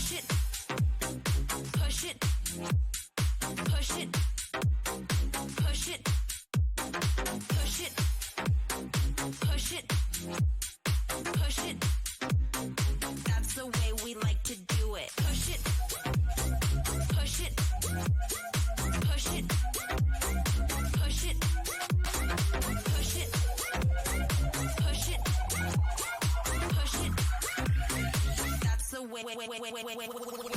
Push it, push it, push it, push it, push it, push it, push it. That's the way we like to do it. Push it, push it, push it, push it, push it, push it, push it. That's the way.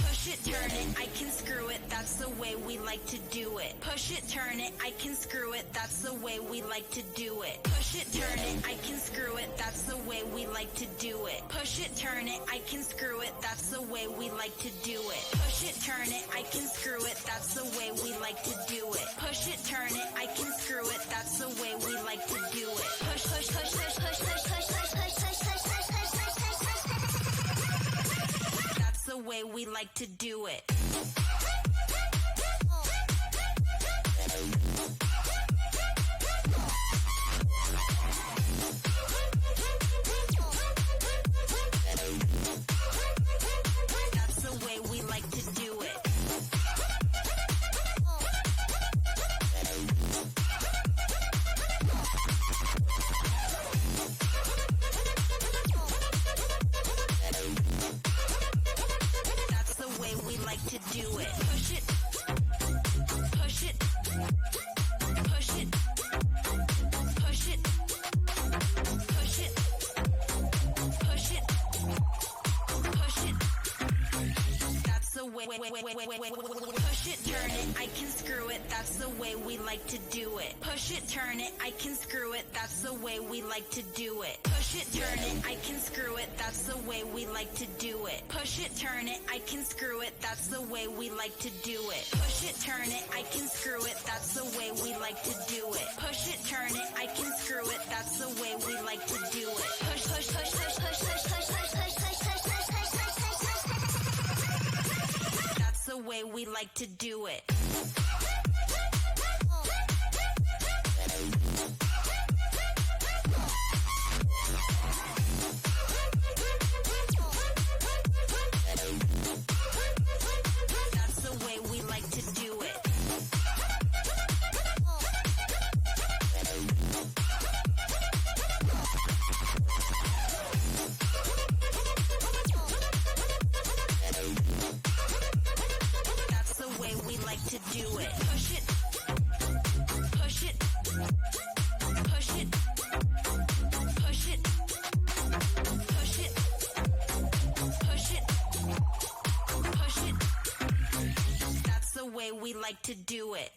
Push it, turn it, I can screw it. That's the way we like to do it. Push it, turn it, I can screw it. That's the way we like to do it. Push it, turn it, I can screw it. That's the way we like to do it. Push it, turn it, I can screw it. That's the way we like to do it. Push it, turn it, I can screw it. That's the way we like to do it. Push it, turn it, I can screw it. That's the way we like to do it. Push, push, push, push, push, push, push, push, push, push, push, push, push, push, push. That's the way we like to do it. Push it, turn it, I can screw it. That's the way we like to do it. Push it, turn it, I can screw it. That's the way we like to do it. Push it, turn it, I can screw it. That's the way we like to do it. Push it, turn it, I can screw it. That's the way we like to do it. Push it, turn it, I can screw it. That's the way we like to do it. Push it, turn it, I can screw it. That's the way we like to do it. Push, push, push, push, push, push, push, push, push, push, push, push, push, push, push. That's the way we like to do it. We like to do it.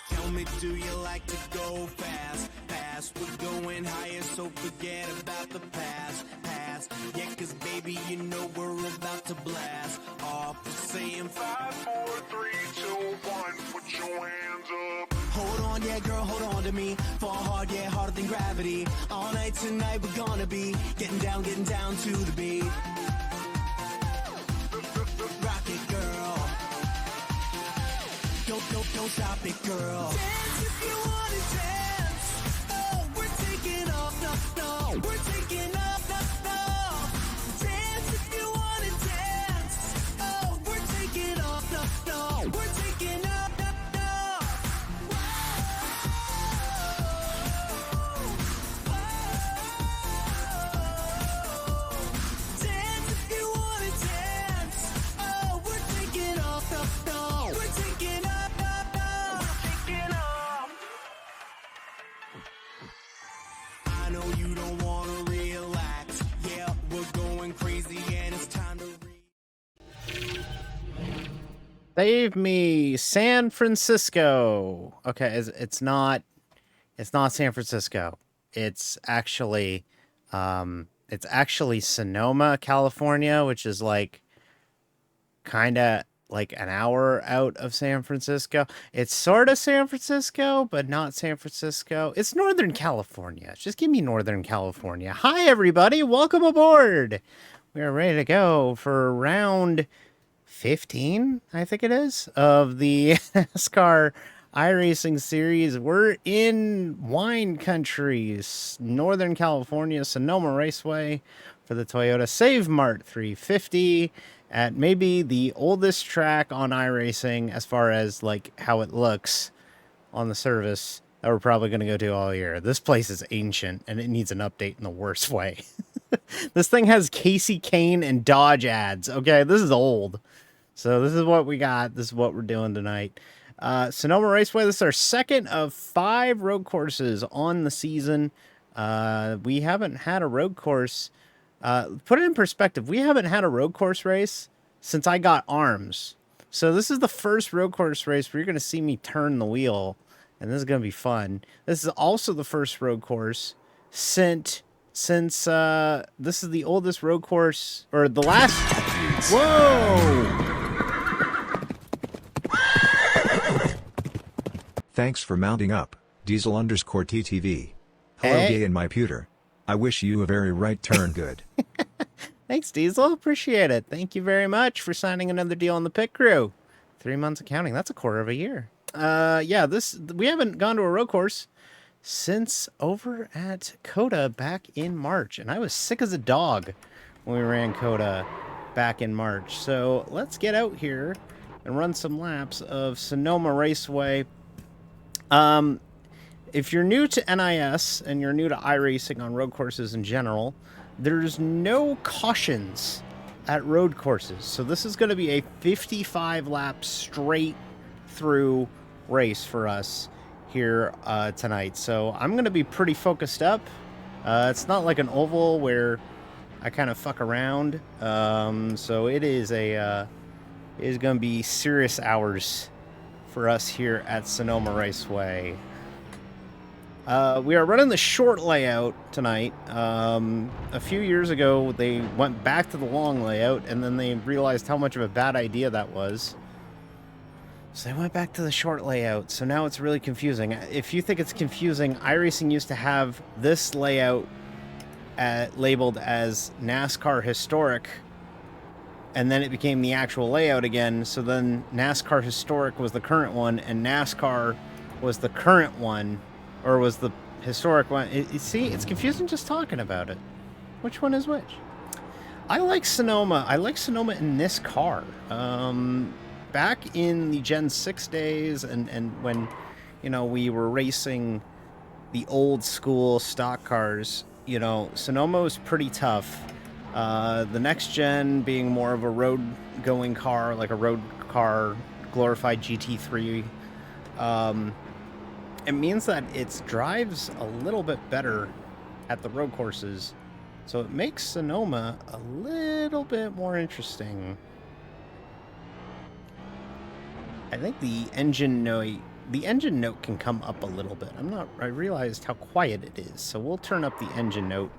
Tell me, do you like to go fast? Fast, we're going higher, so forget about the past. Past, yeah, 'cause baby, you know we're about to blast off. Saying 5, 4, 3, 2, 1, put your hands up. Hold on, yeah, girl, hold on to me. Fall hard, yeah, harder than gravity. All night tonight, we're gonna be getting down to the beat. Rock it, girl. Don't stop it, girl. Dance if you wanna dance. Oh, we're taking off, no, we're taking off, no. Dance if you wanna dance. Oh, we're taking off, no, we're taking off, no. Dance if you wanna dance. Oh, we're taking off, no, we're taking off. I know you don't want to relax. Yeah, we're going crazy and it's time to Save me, San Francisco. Okay, it's not San Francisco. It's actually Sonoma, California, which is like kind of like an hour out of San Francisco. It's sort of San Francisco, but not San Francisco. It's Northern California. Just give me Northern California. Hi, everybody. Welcome aboard. We are ready to go for round 15, I think it is, of the NASCAR iRacing series. We're in wine country, Northern California, Sonoma Raceway for the Toyota Save Mart 350 at maybe the oldest track on iRacing as far as like how it looks on the service that we're probably going to go to all year. This place is ancient and it needs an update in the worst way. This thing has Casey Kane and Dodge ads. Okay, this is old. So this is what we got. This is what we're doing tonight. Sonoma Raceway, this is our second of 5 road courses on the season. We haven't had a road course. Put it in perspective. We haven't had a road course race since I got arms. So this is the first road course race where you're going to see me turn the wheel. And this is going to be fun. This is also the first road course since this is the oldest road course, or the last. Whoa! Thanks for mounting up, Diesel_TTV. Hello, Hey. gay and my pewter. I wish you a very right turn good. Thanks, Diesel. Appreciate it. Thank you very much for signing another deal on the pit crew. 3 months of counting. That's a quarter of a year. Yeah, we haven't gone to a road course since over at COTA back in March. And I was sick as a dog when we ran COTA back in March. So let's get out here and run some laps of Sonoma Raceway. If you're new to NIS and you're new to iRacing on road courses in general, there's no cautions at road courses. So this is going to be a 55 lap straight through race for us here tonight. So I'm going to be pretty focused up. It's not like an oval where I kind of fuck around. So it is going to be serious hours for us here at Sonoma Raceway. We are running the short layout tonight. A few years ago, they went back to the long layout, and then they realized how much of a bad idea that was. So they went back to the short layout, so now it's really confusing. If you think it's confusing, iRacing used to have this layout labeled as NASCAR Historic, and then it became the actual layout again, so then NASCAR Historic was the current one, and NASCAR was the current one, or was the historic one. See, it's confusing just talking about it. Which one is which? I like Sonoma. I like Sonoma in this car. Back in the Gen 6 days, and when, you know, we were racing the old school stock cars, you know, Sonoma was pretty tough. The next gen being more of a road-going car, like a road car, glorified GT3. It means that it drives a little bit better at the road courses, so it makes Sonoma a little bit more interesting. I think the engine note can come up a little bit. I realized how quiet it is, so we'll turn up the engine note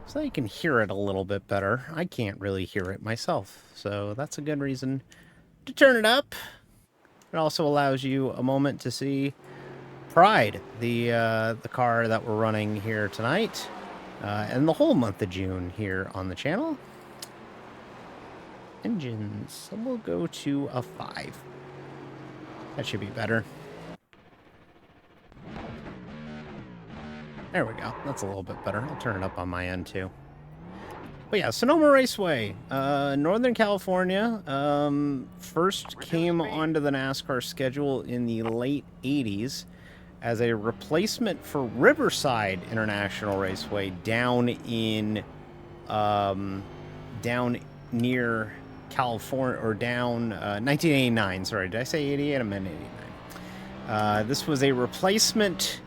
so you can hear it a little bit better. I can't really hear it myself, so that's a good reason to turn it up. It also allows you a moment to see Pride, the car that we're running here tonight, and the whole month of June here on the channel. Engines, so we'll go to a 5. That should be better. There we go. That's a little bit better. I'll turn it up on my end too. But yeah, Sonoma Raceway, Northern California, first came onto the NASCAR schedule in the late 80s as a replacement for Riverside International Raceway down in, down near California, or down 1989. Sorry, did I say 88? I meant 89. This was a replacement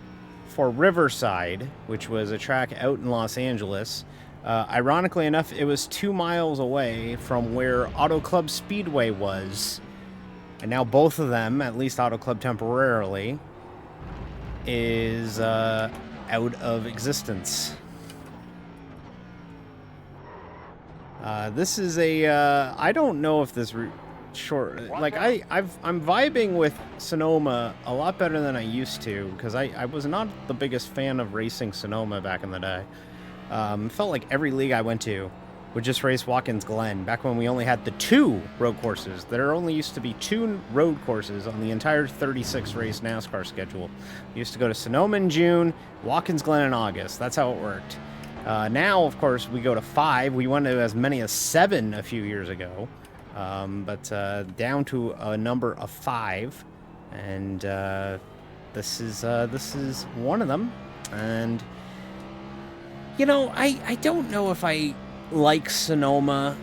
for Riverside, which was a track out in Los Angeles. Ironically enough, it was 2 miles away from where Auto Club Speedway was. And now both of them, at least Auto Club temporarily, is out of existence. This is a, I don't know if this short, like I'm vibing with Sonoma a lot better than I used to, because I was not the biggest fan of racing Sonoma back in the day. Felt like every league I went to would just race Watkins Glen, back when we only had the 2 road courses. There only used to be 2 road courses on the entire 36 race NASCAR schedule. We used to go to Sonoma in June, Watkins Glen in August. That's how it worked. Now, of course, we go to 5. We went to as many as 7 a few years ago, but down to a number of 5, and this is one of them. And you know, I don't know if I like Sonoma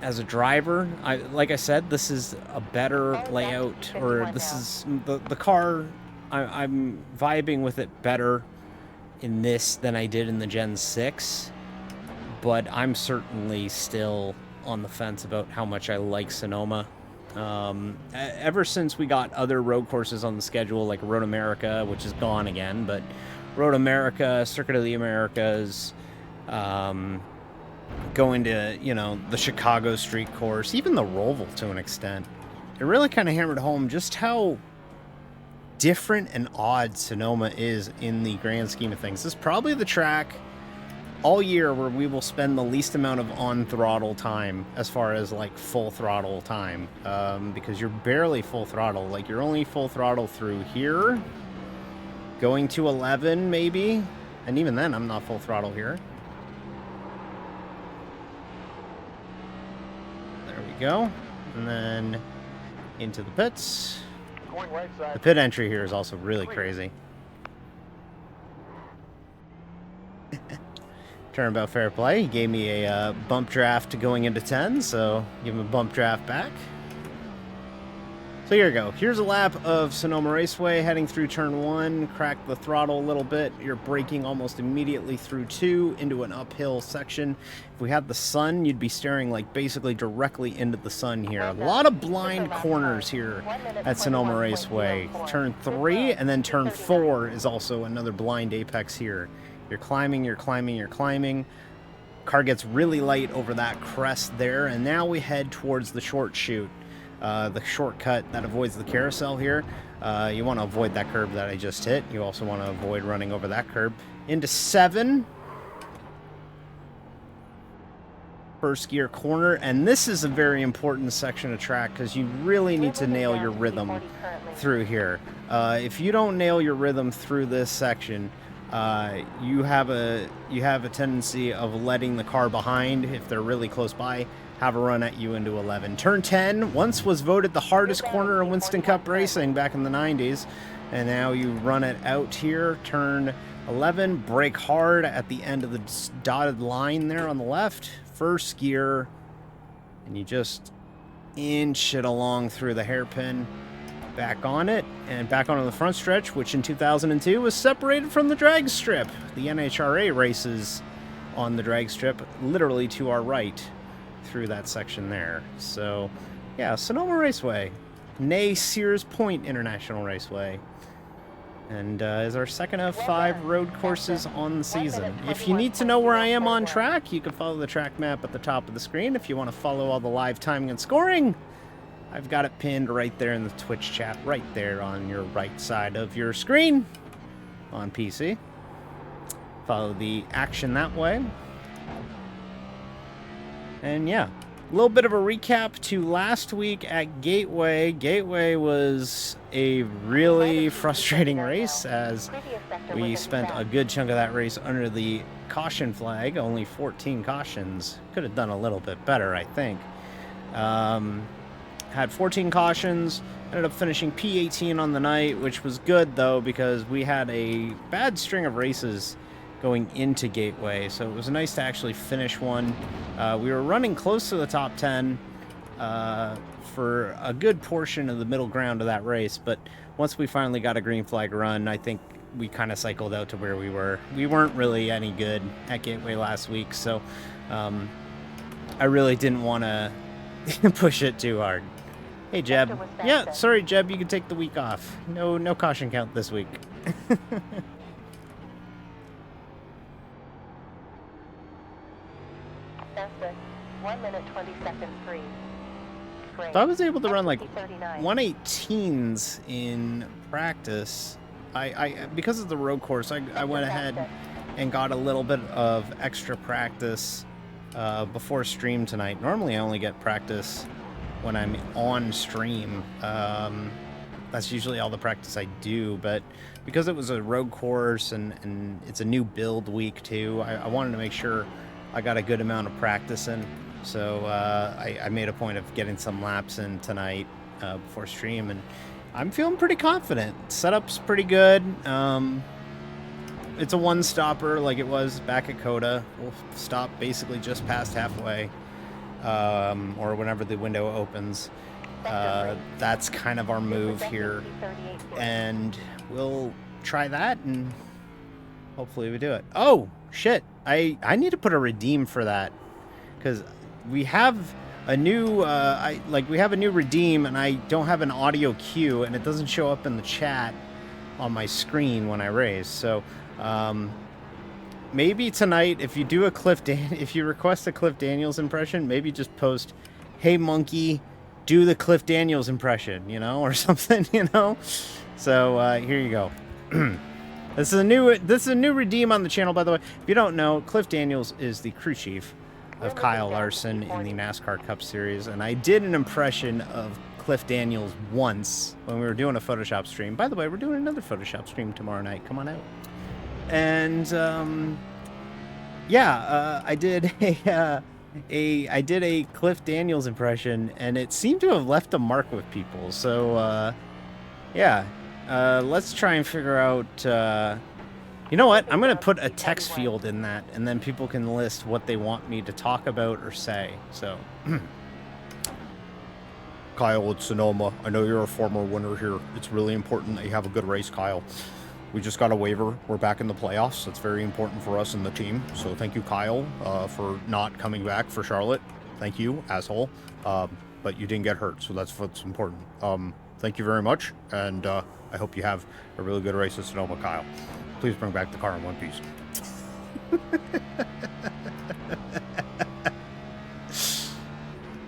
as a driver. Like I said, this is a better layout, or this is the car. I'm vibing with it better in this than I did in the Gen 6, but I'm certainly still on the fence about how much I like Sonoma. Ever since we got other road courses on the schedule, like Road America, which is gone again, but Road America, Circuit of the Americas, going to, you know, the Chicago Street Course, even the Roval to an extent, it really kind of hammered home just how different and odd Sonoma is in the grand scheme of things. This is probably the track all year where we will spend the least amount of on-throttle time as far as, like, full throttle time, because you're barely full throttle. Like, you're only full throttle through here, going to 11 maybe, and even then I'm not full throttle here. There we go. And then into the pits. The pit entry here is also really crazy. Turnabout fair play. He gave me a bump draft going into 10, so give him a bump draft back. So here you go. Here's a lap of Sonoma Raceway heading through turn 1. Crack the throttle a little bit. You're braking almost immediately through 2 into an uphill section. If we had the sun, you'd be staring like basically directly into the sun here. A lot of blind corners here at Sonoma Raceway. Turn 3 and then turn 4 is also another blind apex here. You're climbing, you're climbing, you're climbing. Car gets really light over that crest there, and now we head towards the short chute. The shortcut that avoids the carousel here. You want to avoid that curb that I just hit. You also want to avoid running over that curb. Into 7. First gear corner. And this is a very important section of track because you really need to nail your rhythm through here. If you don't nail your rhythm through this section, you have a tendency of letting the car behind, if they're really close by, have a run at you into 11. Turn 10 once was voted the hardest corner in Winston Cup racing back in the 90s, and now you run it out here. Turn 11, brake hard at the end of the dotted line there on the left. First gear, and you just inch it along through the hairpin. Back on it, and back onto the front stretch, which in 2002 was separated from the drag strip. The NHRA races on the drag strip literally to our right through that section there. So yeah, Sonoma Raceway, nay Sears Point International Raceway, and is our second of 5 road courses on the season. If you need to know where I am on track, you can follow the track map at the top of the screen. If you want to follow all the live timing and scoring, I've got it pinned right there in the Twitch chat, right there on your right side of your screen on PC. Follow the action that way. And yeah, a little bit of a recap to last week at Gateway. Gateway was a really frustrating race as we spent a good chunk of that race under the caution flag, only 14 cautions. Could have done a little bit better, I think. Had 14 cautions, ended up finishing P18 on the night, which was good though because we had a bad string of races going into Gateway, so it was nice to actually finish one. We were running close to the top 10 for a good portion of the middle ground of that race, but once we finally got a green flag run, I think we kind of cycled out to where we were. We weren't really any good at Gateway last week, so I really didn't want to push it too hard. Hey, Jeb. Yeah, sorry, Jeb, you can take the week off. No caution count this week. Sounds good. 1 minute, 20 seconds free. Great. So I was able to run like 39. 118s in practice. I because of the road course, I went ahead and got a little bit of extra practice before stream tonight. Normally I only get practice when I'm on stream. That's usually all the practice I do, but because it was a road course and it's a new build week too, I wanted to make sure I got a good amount of practice in. So I made a point of getting some laps in tonight before stream, and I'm feeling pretty confident. Setup's pretty good. It's a one-stopper like it was back at Coda. We'll stop basically just past halfway, or whenever the window opens. That's kind of our move here, and we'll try that, and hopefully we do it. Oh, shit. I need to put a redeem for that, because we have a new we have a new redeem, and I don't have an audio cue, and it doesn't show up in the chat on my screen when I race. So maybe tonight, if you do if you request a Cliff Daniels impression, maybe just post, "Hey monkey, do the Cliff Daniels impression," or something, So here you go. This is a new redeem on the channel, by the way. If you don't know, Cliff Daniels is the crew chief of Kyle Larson in the NASCAR Cup Series, and I did an impression of Cliff Daniels once when we were doing a Photoshop stream. By the way, we're doing another Photoshop stream tomorrow night. Come on out. And I did a Cliff Daniels impression, and it seemed to have left a mark with people. So let's try and figure out. You know what? I'm going to put a text field in that, and then people can list what they want me to talk about or say. So, Kyle at Sonoma. I know you're a former winner here. It's really important that you have a good race, Kyle. We just got a waiver. We're back in the playoffs. That's very important for us and the team. So thank you, Kyle, for not coming back for Charlotte. Thank you, asshole. But you didn't get hurt, so that's what's important. Thank you very much, and I hope you have a really good race at Sonoma, Kyle. Please bring back the car in one piece.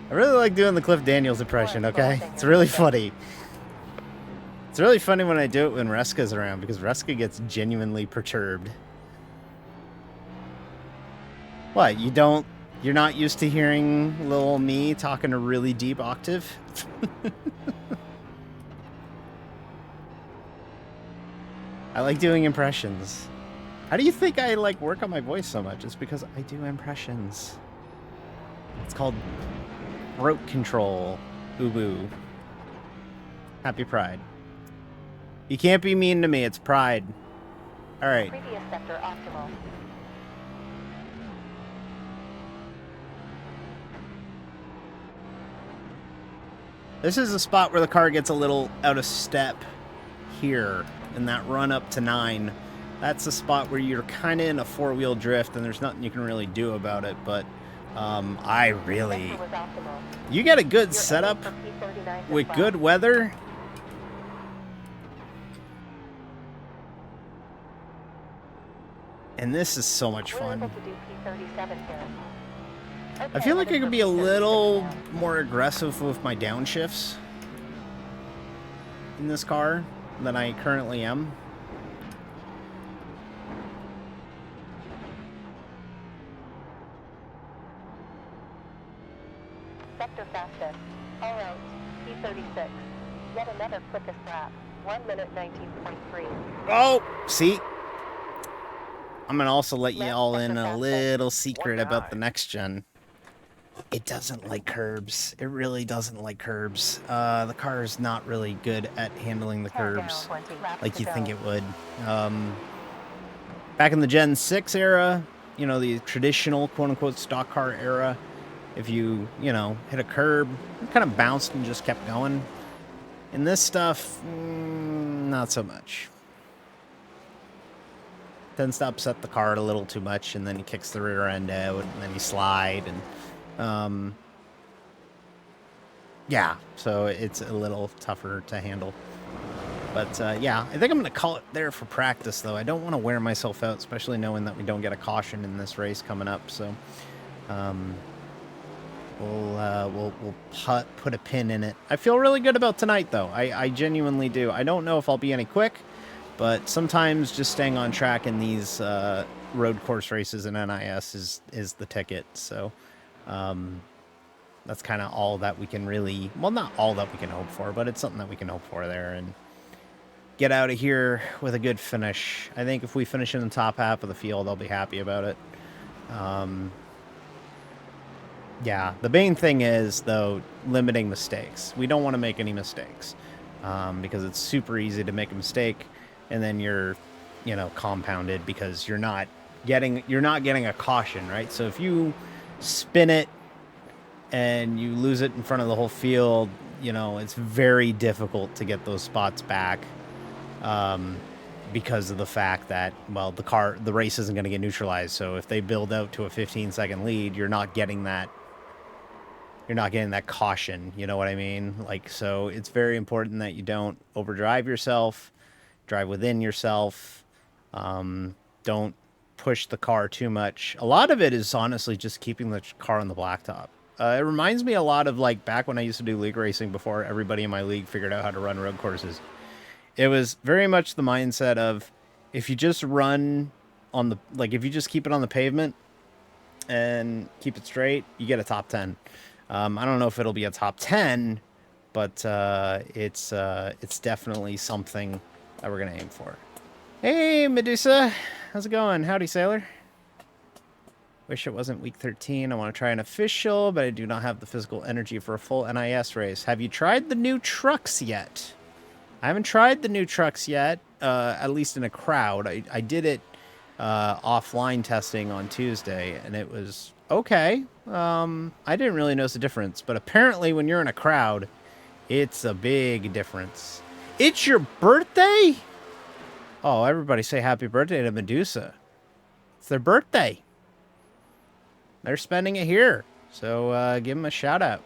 I really like doing the Cliff Daniels impression, okay? It's really funny. It's really funny when I do it when Reska's around, because Reska gets genuinely perturbed. What, you're not used to hearing little me talking a really deep octave? I like doing impressions. How do you think I work on my voice so much? It's because I do impressions. It's called throat control. Ubu. Happy Pride. You can't be mean to me. It's Pride. All right. Previous sector optimal. This is a spot where the car gets a little out of step here in that run up to 9. That's a spot where you're kind of in a four-wheel drift and there's nothing you can really do about it, but I really... Sector was optimal. You get a good Your setup aim for P39 to with fly. good weather. And this is so much We're fun. able to do P37 here. I Okay, feel like I headed could for be a P36 little now. more aggressive with my downshifts in this car than I currently am. Sector fastest. All right, P36. Yet another quickest lap. 1 minute 19.3. Oh, see? I'm going to also let you all in a little secret about the next gen. It doesn't like curbs. It really doesn't like curbs. The car is not really good at handling the curbs like you think it would. Back in the Gen 6 era, you know, the traditional quote-unquote stock car era, if you hit a curb, it kind of bounced and just kept going. In this stuff, not so much. Tends to upset the car a little too much, and then he kicks the rear end out, and then you slide, and yeah, so it's a little tougher to handle. But yeah, I think I'm going to call it there for practice, though. I don't want to wear myself out, especially knowing that we don't get a caution in this race coming up. So we'll put a pin in it. I feel really good about tonight, though. I genuinely do. I don't know if I'll be any quick, but sometimes just staying on track in these road course races in NIS is the ticket. So that's kind of all that we can really, well, not all that we can hope for, but it's something that we can hope for there and get out of here with a good finish. I think if we finish in the top half of the field, I'll be happy about it. Yeah, the main thing is, though, limiting mistakes. We don't want to make any mistakes because it's super easy to make a mistake and then you're, compounded because you're not getting a caution, right? So if you spin it and you lose it in front of the whole field, it's very difficult to get those spots back because of the fact that, well, the race isn't going to get neutralized. So if they build out to a 15-second lead, you're not getting that caution, you know what I mean? So it's very important that you don't overdrive yourself, drive within yourself, don't push the car too much. A lot of it is honestly just keeping the car on the blacktop. It reminds me a lot of back when I used to do league racing before everybody in my league figured out how to run road courses. It was very much the mindset of if you just run on if you just keep it on the pavement and keep it straight, you get a top 10. I don't know if it'll be a top 10, but it's definitely something that we're going to aim for. Hey, Medusa. How's it going? Howdy, Sailor. Wish it wasn't week 13. I want to try an official, but I do not have the physical energy for a full NIS race. Have you tried the new trucks yet? I haven't tried the new trucks yet, at least in a crowd. I did it offline testing on Tuesday, and it was okay. I didn't really notice the difference, but apparently when you're in a crowd, It's a big difference. It's your birthday? Oh, everybody say happy birthday to Medusa. It's their birthday. They're spending it here. So give them a shout out.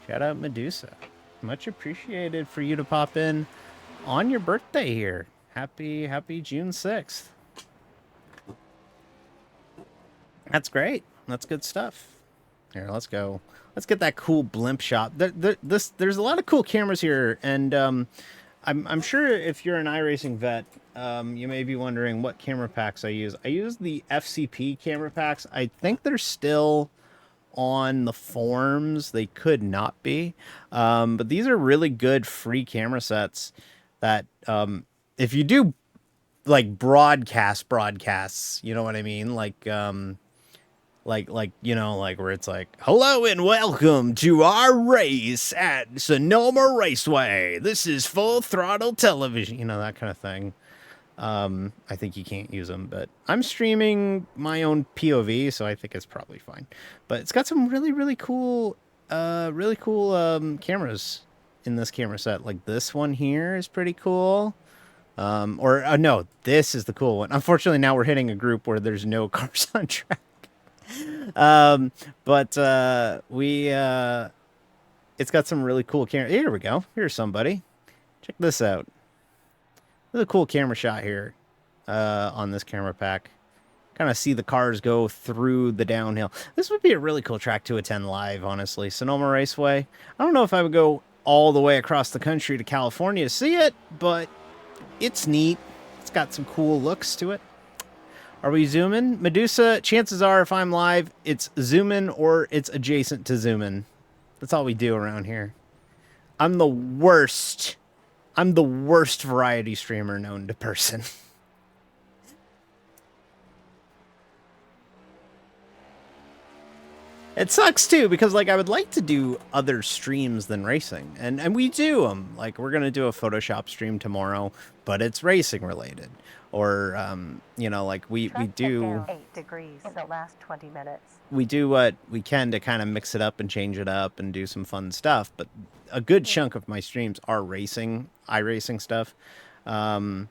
Shout out Medusa. Much appreciated for you to pop in on your birthday here. Happy June 6th. That's great. That's good stuff. Here, let's go. Let's get that cool blimp shot. There's a lot of cool cameras here, and I'm sure if you're an iRacing vet, you may be wondering what camera packs I use. I use the FCP camera packs. I think they're still on the forums. They could not be, but these are really good free camera sets that if you do like broadcasts, you know what I mean, like you know, like where it's like, hello and welcome to our race at Sonoma Raceway. This is full throttle television, you know, that kind of thing. I think you can't use them, but I'm streaming my own POV, so I think it's probably fine. But it's got some really cool cameras in this camera set. Like this one here is pretty cool. No, this is the cool one. Unfortunately, now we're hitting a group where there's no cars on track. It's got some really cool camera. Here we go. Here's somebody. Check this out. There's a cool camera shot here on this camera pack. Kind of see the cars go through the downhill. This would be a really cool track to attend live, honestly. Sonoma Raceway. I don't know if I would go all the way across the country to California to see it, but it's neat. It's got some cool looks to it. Are we zooming? Medusa, chances are if I'm live, it's zooming or it's adjacent to zooming. That's all we do around here. I'm the worst variety streamer known to person. It sucks too, because like I would like to do other streams than racing, and we do them. Like we're gonna do a Photoshop stream tomorrow, but it's racing related. Or you know, like we do 8 degrees in the last 20 minutes. We do what we can to kind of mix it up and change it up and do some fun stuff. But a good chunk of my streams are racing, iRacing stuff. I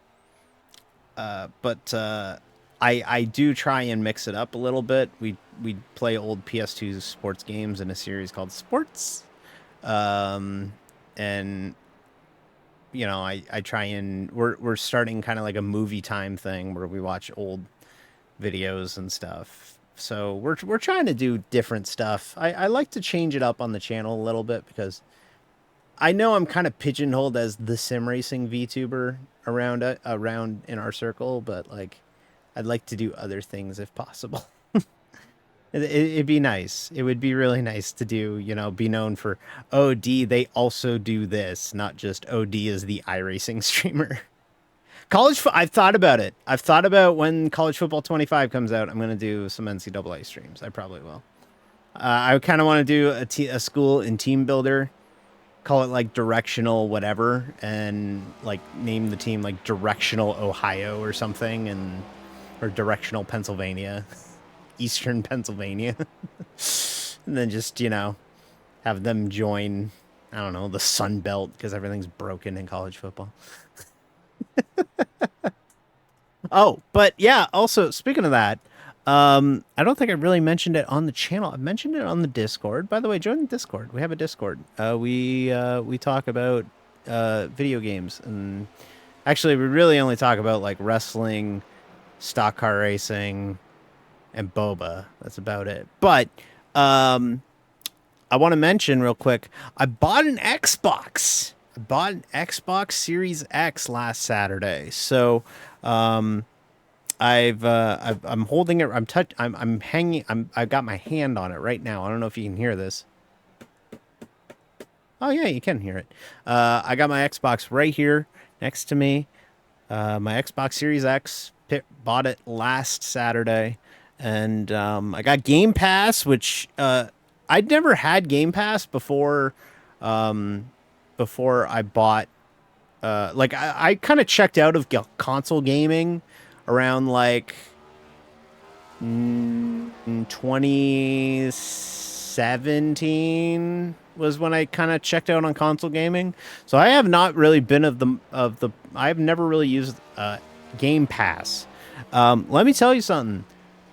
do try and mix it up a little bit. We play old PS2 sports games in a series called Sports. And you know, I try and we're starting kind of like a movie time thing where we watch old videos and stuff. So we're trying to do different stuff. I like to change it up on the channel a little bit because I know I'm kind of pigeonholed as the sim racing VTuber around in our circle, but like I'd like to do other things if possible. It'd be nice. It would be really nice to do, you know, be known for, OD, they also do this, not just OD is the iRacing streamer. I've thought about it. I've thought about when College Football 25 comes out, I'm going to do some NCAA streams. I probably will. I kind of want to do a school in Team Builder, call it like Directional whatever, and like name the team like Directional Ohio or something, or Directional Pennsylvania. Eastern Pennsylvania. And then just, you know, have them join, I don't know, the Sun Belt because everything's broken in college football. Oh, but yeah, also speaking of that, I don't think I really mentioned it on the channel. I've mentioned it on the Discord. By the way, join the Discord. We have a Discord. We talk about video games, and actually we really only talk about like wrestling, stock car racing, and boba. That's about it. But I want to mention real quick, I bought an Xbox. I bought an Xbox Series X last Saturday. So I'm holding it. I've got my hand on it right now. I don't know if you can hear this. Oh yeah, you can hear it. I got my Xbox right here next to me. My Xbox Series X. Bought it last Saturday. And I got Game Pass, which I'd never had Game Pass before. Before I bought, like I kind of checked out of console gaming around like 2017, 2017 was when I kind of checked out on console gaming. So I have not really been I've never really used Game Pass. Let me tell you something.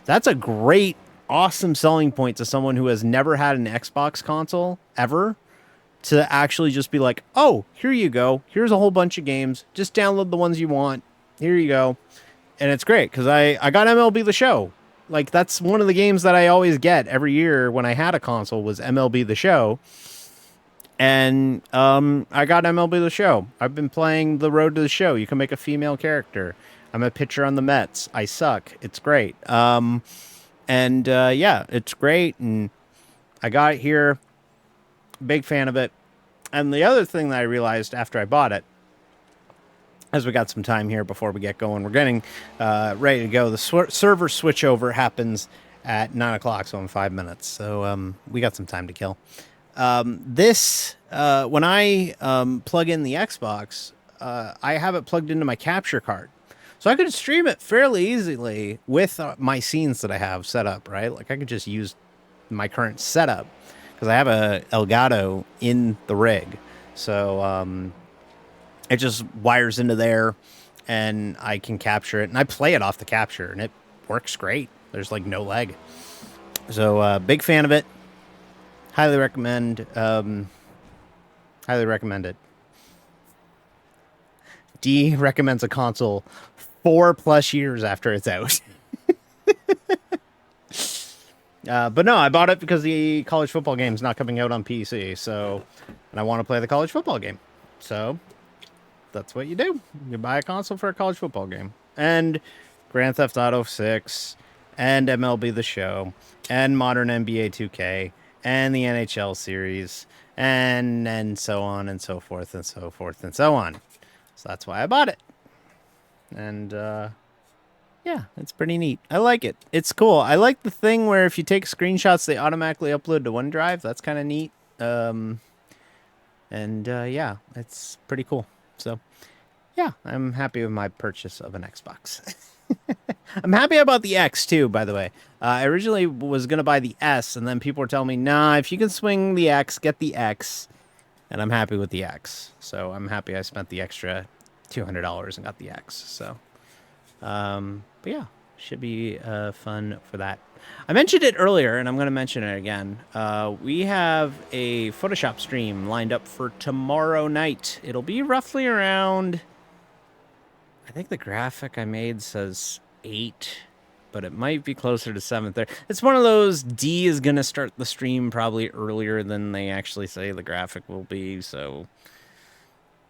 That's a great, awesome selling point to someone who has never had an Xbox console ever, to actually just be like, oh, here you go. Here's a whole bunch of games. Just download the ones you want. Here you go. And it's great because I got MLB The Show. Like, that's one of the games that I always get every year when I had a console was MLB The Show. And I got MLB The Show. I've been playing The Road to the Show. You can make a female character. I'm a pitcher on the Mets. I suck. It's great. Yeah, it's great. And I got it here. Big fan of it. And the other thing that I realized after I bought it, as we got some time here before we get going, we're getting ready to go. The server switchover happens at 9 o'clock, so in 5 minutes. So we got some time to kill. When I plug in the Xbox, I have it plugged into my capture card. So I could stream it fairly easily with my scenes that I have set up, right? Like I could just use my current setup because I have a Elgato in the rig. So it just wires into there and I can capture it. And I play it off the capture and it works great. There's like no lag. So big fan of it. Highly recommend. Highly recommend it. D recommends a console 4+ years after it's out. But no, I bought it because the college football game is not coming out on PC. So, and I want to play the college football game. So that's what you do. You buy a console for a college football game. And Grand Theft Auto 6 and MLB The Show and modern NBA 2K and the NHL series and so on and so forth and so forth and so on. So that's why I bought it. And yeah, it's pretty neat. I like it. It's cool. I like the thing where if you take screenshots, they automatically upload to OneDrive. That's kind of neat. Yeah, it's pretty cool. So, yeah, I'm happy with my purchase of an Xbox. I'm happy about the X, too, by the way. I originally was going to buy the S, and then people were telling me, nah, if you can swing the X, get the X. And I'm happy with the X. So I'm happy I spent the extra $200 and got the X. So, but yeah, should be fun for that. I mentioned it earlier, and I'm going to mention it again. We have a Photoshop stream lined up for tomorrow night. It'll be roughly around, I think the graphic I made says 8, but it might be closer to 7:30. It's one of those, D is going to start the stream probably earlier than they actually say the graphic will be, so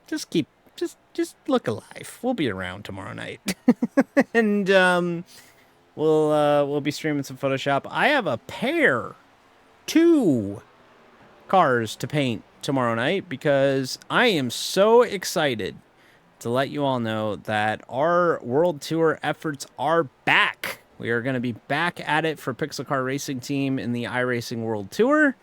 just look alive. We'll be around tomorrow night. And we'll be streaming some Photoshop. I have a 2 cars to paint tomorrow night because I am so excited to let you all know that our World Tour efforts are back. We are going to be back at it for Pixel Car Racing Team in the iRacing World Tour.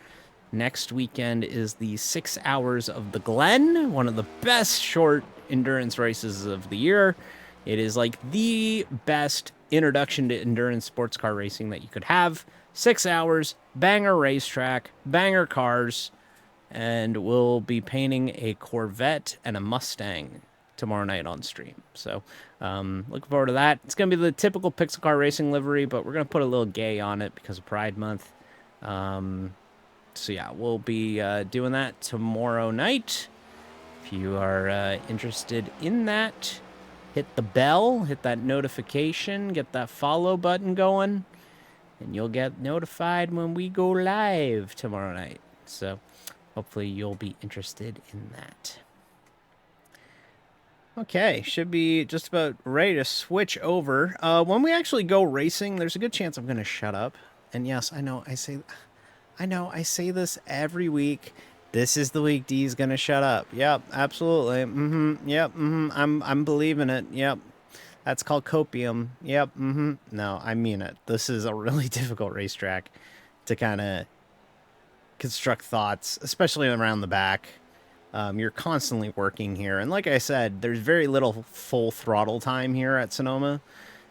Next weekend is the 6 Hours of the Glen, one of the best short endurance races of the year. It is like the best introduction to endurance sports car racing that you could have. 6 hours, banger racetrack, banger cars, and we'll be painting a Corvette and a Mustang tomorrow night on stream. So looking forward to that. It's going to be the typical Pixel Car Racing livery, but we're going to put a little gay on it because of Pride Month. So yeah, we'll be doing that tomorrow night. If you are interested in that, hit the bell, hit that notification, get that follow button going, and you'll get notified when we go live tomorrow night. So hopefully you'll be interested in that. Okay, should be just about ready to switch over. When we actually go racing, there's a good chance I'm going to shut up. And yes, I know I say this every week. This is the week D's going to shut up. Yep, absolutely. Yep, I'm believing it. Yep. That's called copium. Yep, No, I mean it. This is a really difficult racetrack to kind of construct thoughts, especially around the back. You're constantly working here. And like I said, there's very little full throttle time here at Sonoma.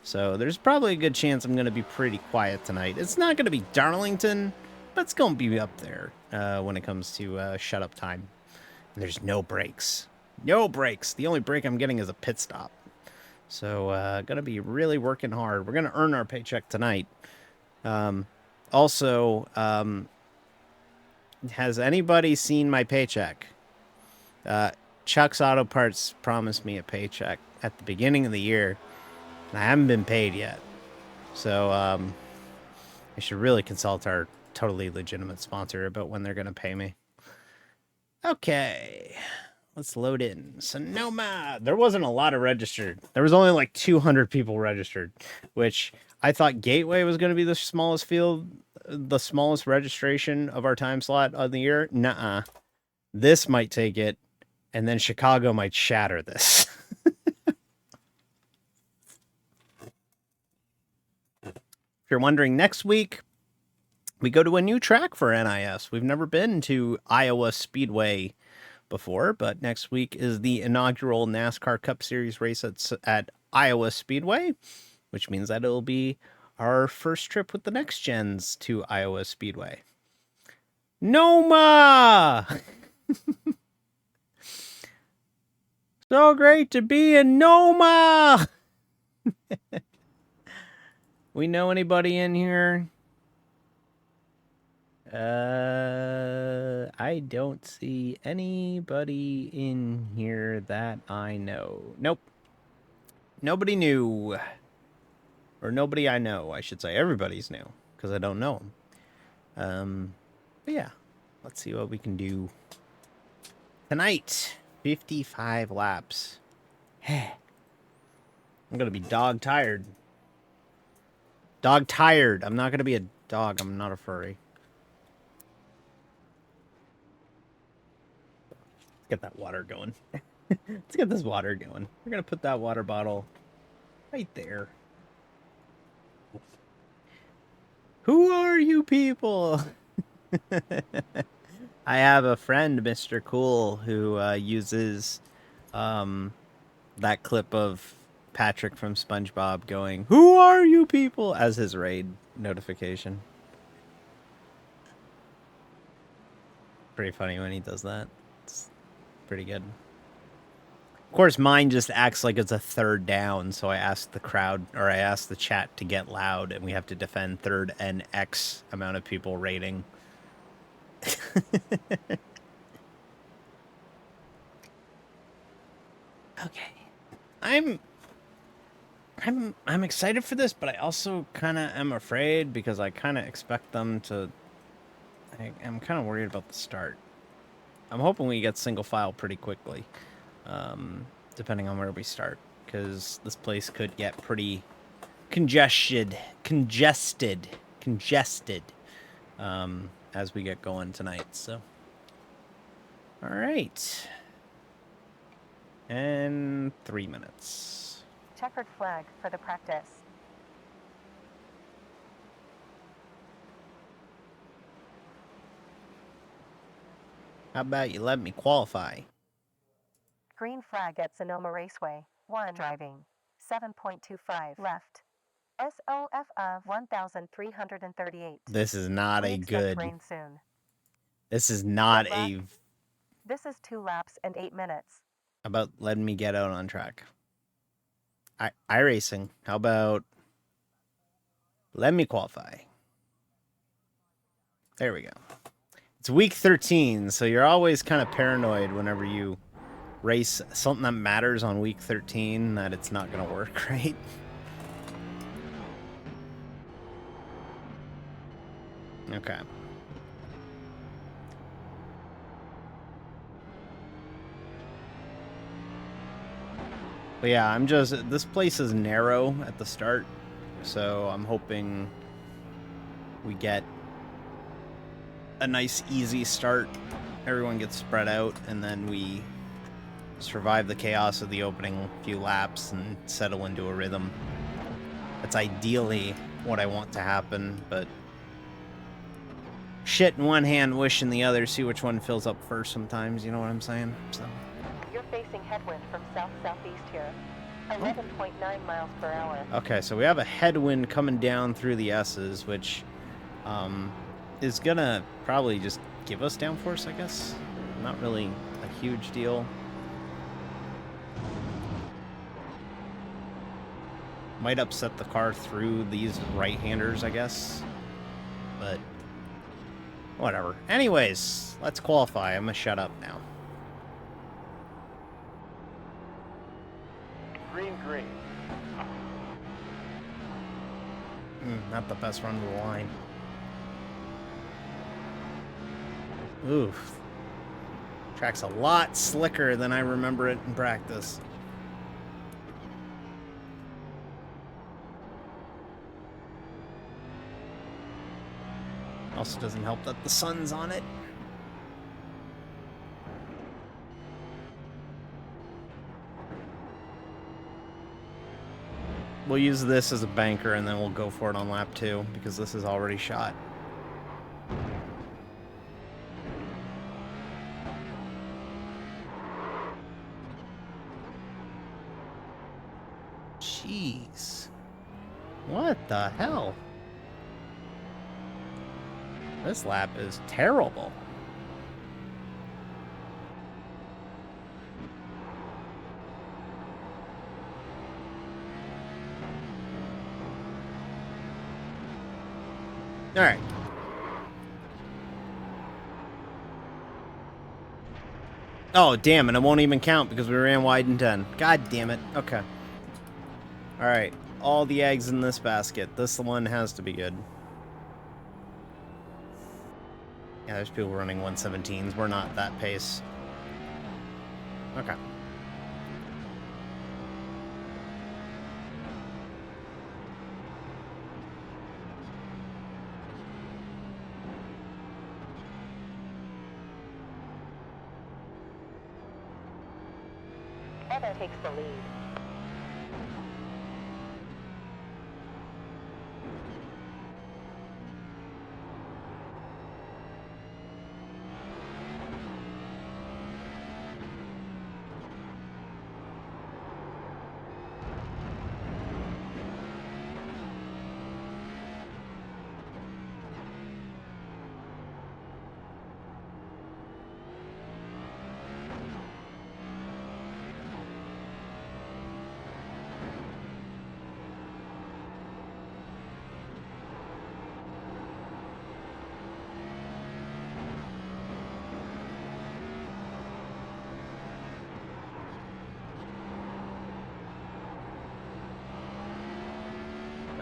So there's probably a good chance I'm going to be pretty quiet tonight. It's not going to be Darlington, but it's going to be up there when it comes to shut up time. And there's no breaks. No breaks. The only break I'm getting is a pit stop. So going to be really working hard. We're going to earn our paycheck tonight. Also, has anybody seen my paycheck? Chuck's Auto Parts promised me a paycheck at the beginning of the year, and I haven't been paid yet. So I should really consult our totally legitimate sponsor about when they're going to pay me. Okay, let's load in Sonoma. There wasn't a lot of registered. There was only like 200 people registered, which I thought Gateway was going to be the smallest field, the smallest registration of our time slot of the year. Nuh-uh. This might take it, and then Chicago might shatter this. If you're wondering, next week, we go to a new track for NIS. We've never been to Iowa Speedway before, but next week is the inaugural NASCAR Cup Series race at Iowa Speedway, which means that it'll be our first trip with the next gens to Iowa Speedway. Noma! So great to be in Noma! We know anybody in here? I don't see anybody in here that I know. Nope. Nobody new. Or nobody I know, I should say. Everybody's new, because I don't know them. But yeah, let's see what we can do tonight. 55 laps. I'm going to be dog tired. Dog tired. I'm not going to be a dog. I'm not a furry. Let's get that water going. Let's get this water going. We're going to put that water bottle right there. Who are you people? I have a friend, Mr. Cool, who uses that clip of Patrick from SpongeBob going, "Who are you people?" as his raid notification. Pretty funny when he does that. It's pretty good. Of course, mine just acts like it's a third down, so I asked the crowd, or I asked the chat to get loud, and we have to defend third and X amount of people raiding. Okay. I'm excited for this, but I also kind of am afraid because I kind of expect them to... I'm kind of worried about the start. I'm hoping we get single file pretty quickly, depending on where we start, because this place could get pretty congested, as we get going tonight. So, all right, and 3 minutes. Checkered flag for the practice. How about you let me qualify? Green flag at Sonoma Raceway. 1 driving. 7.25 left. SOF of 1,338. This is not We a expect good. rain soon. This is not Good a. luck. This is 2 laps and 8 minutes. How about letting me get out on track? iRacing. How about let me qualify? There we go. It's week 13, so you're always kind of paranoid whenever you race something that matters on week 13 that it's not going to work, right? Okay. But yeah, this place is narrow at the start, so I'm hoping we get a nice easy start. Everyone gets spread out, and then we survive the chaos of the opening few laps and settle into a rhythm. That's ideally what I want to happen, but shit in one hand, wish in the other, see which one fills up first sometimes, you know what I'm saying? So You're facing headwind from south-southeast here. 11.9 miles per hour. okay, so we have a headwind coming down through the S's, which is gonna probably just give us downforce, I guess. Not really a huge deal. Might upset the car through these right-handers, I guess. But whatever. Anyways, let's qualify. I'm gonna shut up now. Green. Not the best run of the line. Oof. Track's a lot slicker than I remember it in practice. Also doesn't help that the sun's on it. We'll use this as a banker and then we'll go for it on lap 2 because this is already shot. Jeez. What the hell? This lap is terrible. All right. Oh, damn it. It won't even count because we ran wide in 10. God damn it. Okay. All right. All the eggs in this basket. This one has to be good. Yeah, there's people running 117s. We're not that pace. Okay. Heather takes the lead.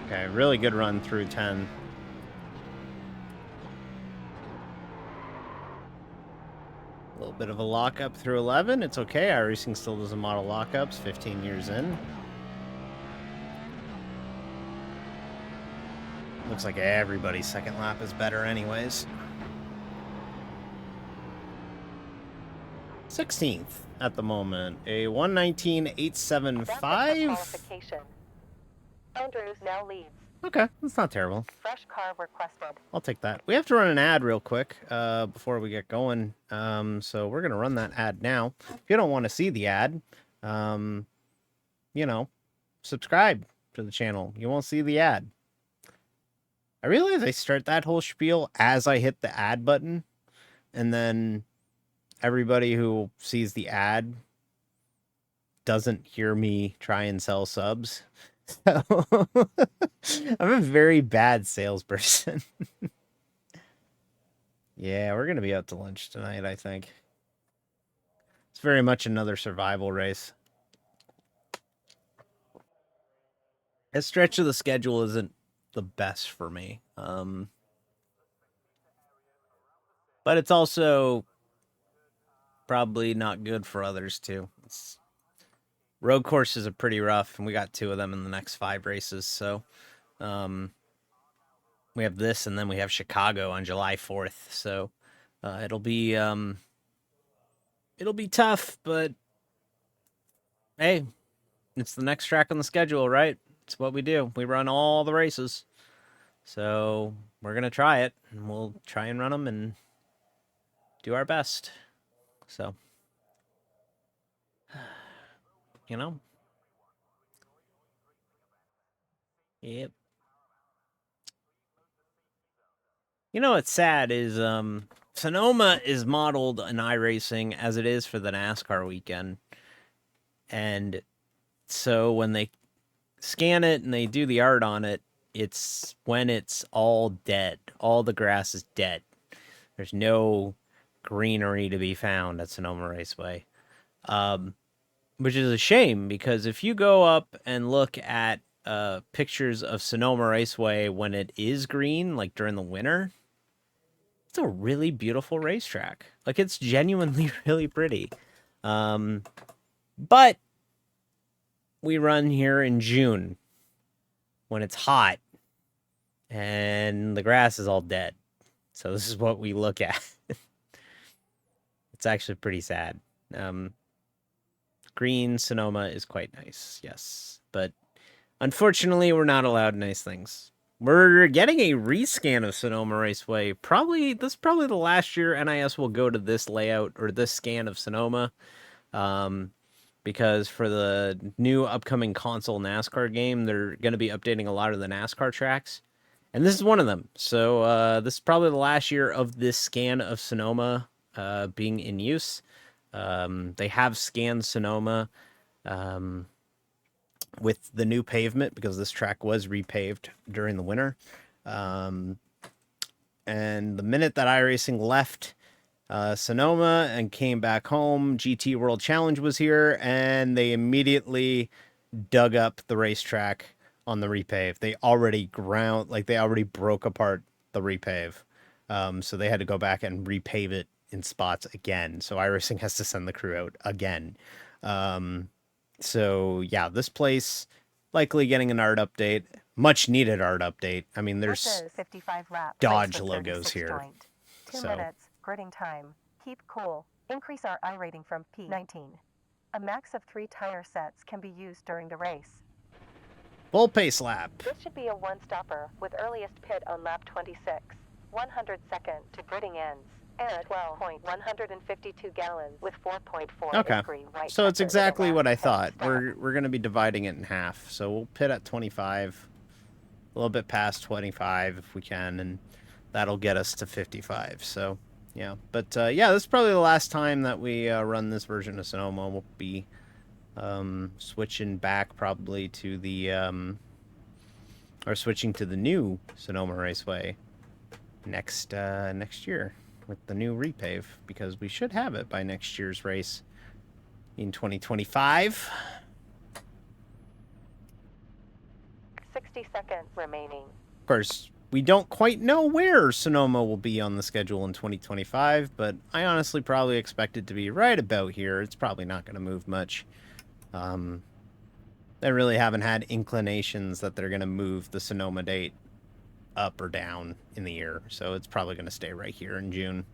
Okay, really good run through 10. A little bit of a lockup through 11. It's okay. iRacing still doesn't model lockups 15 years in. Looks like everybody's second lap is better anyways. 16th at the moment. A 119.875. Qualification. Andrews now leads. Okay, that's not terrible. Fresh car requested. I'll take that. We have to run an ad real quick before we get going. So we're going to run that ad now. If you don't want to see the ad, you know, subscribe to the channel. You won't see the ad. I realize I start that whole spiel as I hit the ad button. And then everybody who sees the ad doesn't hear me try and sell subs. So I'm a very bad salesperson. Yeah, we're going to be out to lunch tonight, I think. It's very much another survival race. A stretch of the schedule isn't the best for me. But it's also probably not good for others, too. Road courses are pretty rough, and we got 2 of them in the next 5 races. So we have this, and then we have Chicago on July 4th. So it'll be tough, but hey, it's the next track on the schedule, right? It's what we do. We run all the races. So we're going to try it, and we'll try and run them and do our best. So, you know. Yep. You know what's sad is Sonoma is modeled in iRacing as it is for the NASCAR weekend. And so when they scan it and they do the art on it, it's when it's all dead. All the grass is dead. There's no greenery to be found at Sonoma Raceway. Which is a shame, because if you go up and look at pictures of Sonoma Raceway when it is green, like during the winter, it's a really beautiful racetrack. Like, it's genuinely really pretty. But we run here in June when it's hot and the grass is all dead. So this is what we look at. It's actually pretty sad. Green Sonoma is quite nice, yes. But unfortunately, we're not allowed nice things. We're getting a rescan of Sonoma Raceway. This is probably the last year NIS will go to this layout or this scan of Sonoma. Because for the new upcoming console NASCAR game, they're going to be updating a lot of the NASCAR tracks. And this is one of them. So this is probably the last year of this scan of Sonoma being in use. They have scanned Sonoma with the new pavement, because this track was repaved during the winter. And the minute that iRacing left Sonoma and came back home, GT World Challenge was here, and they immediately dug up the racetrack on the repave. They already broke apart the repave. So they had to go back and repave it in spots again. So iRacing has to send the crew out again. So yeah, this place likely getting an art update, much needed art update. I mean, there's 55 laps. Dodge logos here. Joint. 2 So. minutes. Gridding time. Keep cool. Increase our I rating from P19. A max of 3 tire sets can be used during the race. Full pace lap. This should be a one-stopper with earliest pit on lap 26. 102nd to gridding ends. Air 12.152 gallons with 4.4 Okay. green white. So it's pepper exactly in the what I last thought. stop. We're going to be dividing it in half. So we'll pit at 25, a little bit past 25 if we can, and that'll get us to 55. So yeah, but yeah, this is probably the last time that we run this version of Sonoma. We'll be switching back probably to the or switching to the new Sonoma Raceway next year with the new repave, because we should have it by next year's race in 2025. 60 seconds remaining. Of course, we don't quite know where Sonoma will be on the schedule in 2025, but I honestly probably expect it to be right about here. It's probably not going to move much. They really haven't had inclinations that they're going to move the Sonoma date up or down in the year, so it's probably going to stay right here in June.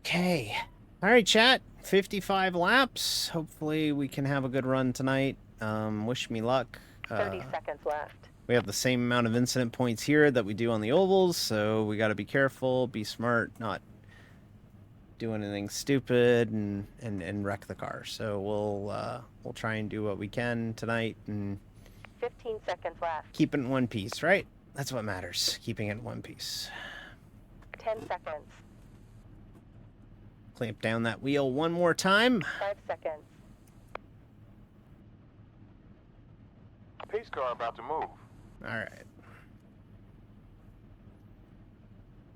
Okay. All right, chat. 55 laps. Hopefully we can have a good run tonight. Wish me luck. 30 seconds left. We have the same amount of incident points here that we do on the ovals, so we got to be careful, be smart, not do anything stupid and wreck the car. So we'll try and do what we can tonight and 15 seconds left. keep it in one piece, right? That's what matters, keeping it in one piece. 10 seconds. Clamp down that wheel one more time. 5 seconds. Pace car about to move. All right.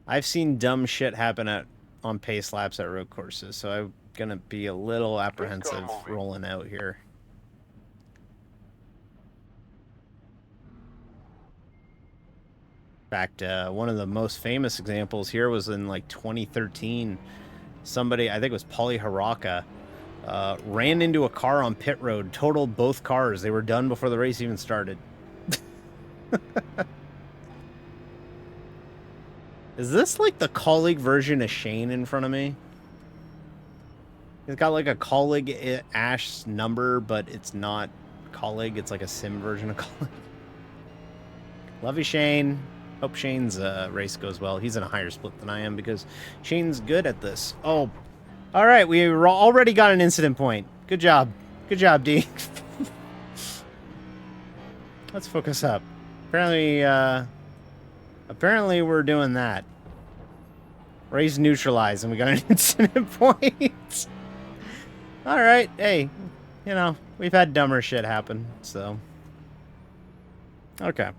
I've seen dumb shit happen on pace laps at road courses, so I'm gonna be a little apprehensive moving. rolling out here. In fact, one of the most famous examples here was in like 2013. Somebody, I think it was Paulie Haraka, ran into a car on pit road, totaled both cars. They were done before the race even started. Is this like the colleague version of Shane in front of me? It's got like a colleague Ash number, but it's not colleague. It's like a sim version of colleague. Love you, Shane. Hope Shane's race goes well. He's in a higher split than I am because Shane's good at this. Oh, all right. We already got an incident point. Good job. Good job, D. Let's focus up. Apparently, Apparently we're doing that. Raise neutralize, and we got an incident point. Alright, hey, you know, we've had dumber shit happen, so. Okay.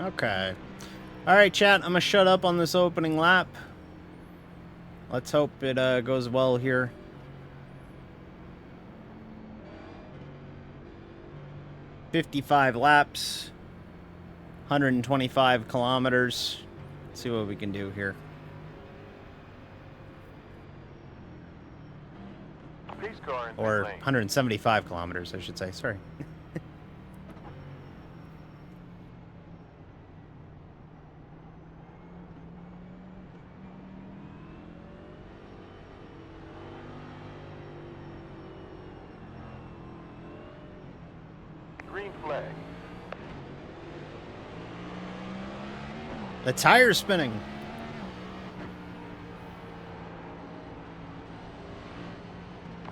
Okay. Alright, chat, I'm gonna shut up on this opening lap. Let's hope it goes well here. "55 laps, 125 kilometers. Let's see what we can do here. Or 175 kilometers, I should say. Sorry. Green flag. The tire's spinning.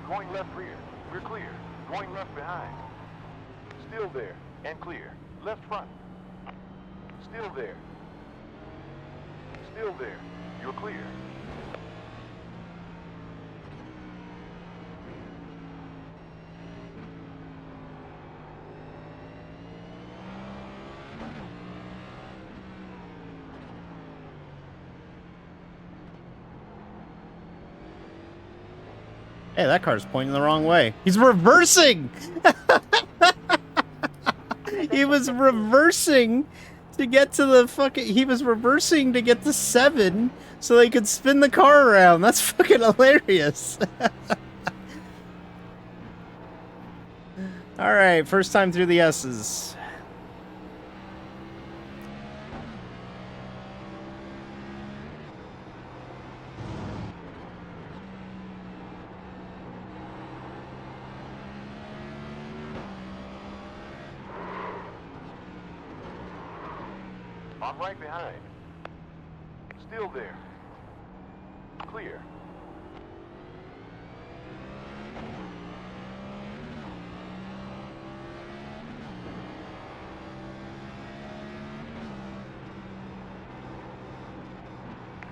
Going left rear. We're clear. Going left behind. Still there and clear. Left front. Still there. Still there. You're clear. Hey, that car's pointing the wrong way. He's reversing! He was reversing to get to the fucking... He was reversing to get to 7 so they could spin the car around. That's fucking hilarious. Alright, first time through the S's. I'm right behind. Still there. Clear.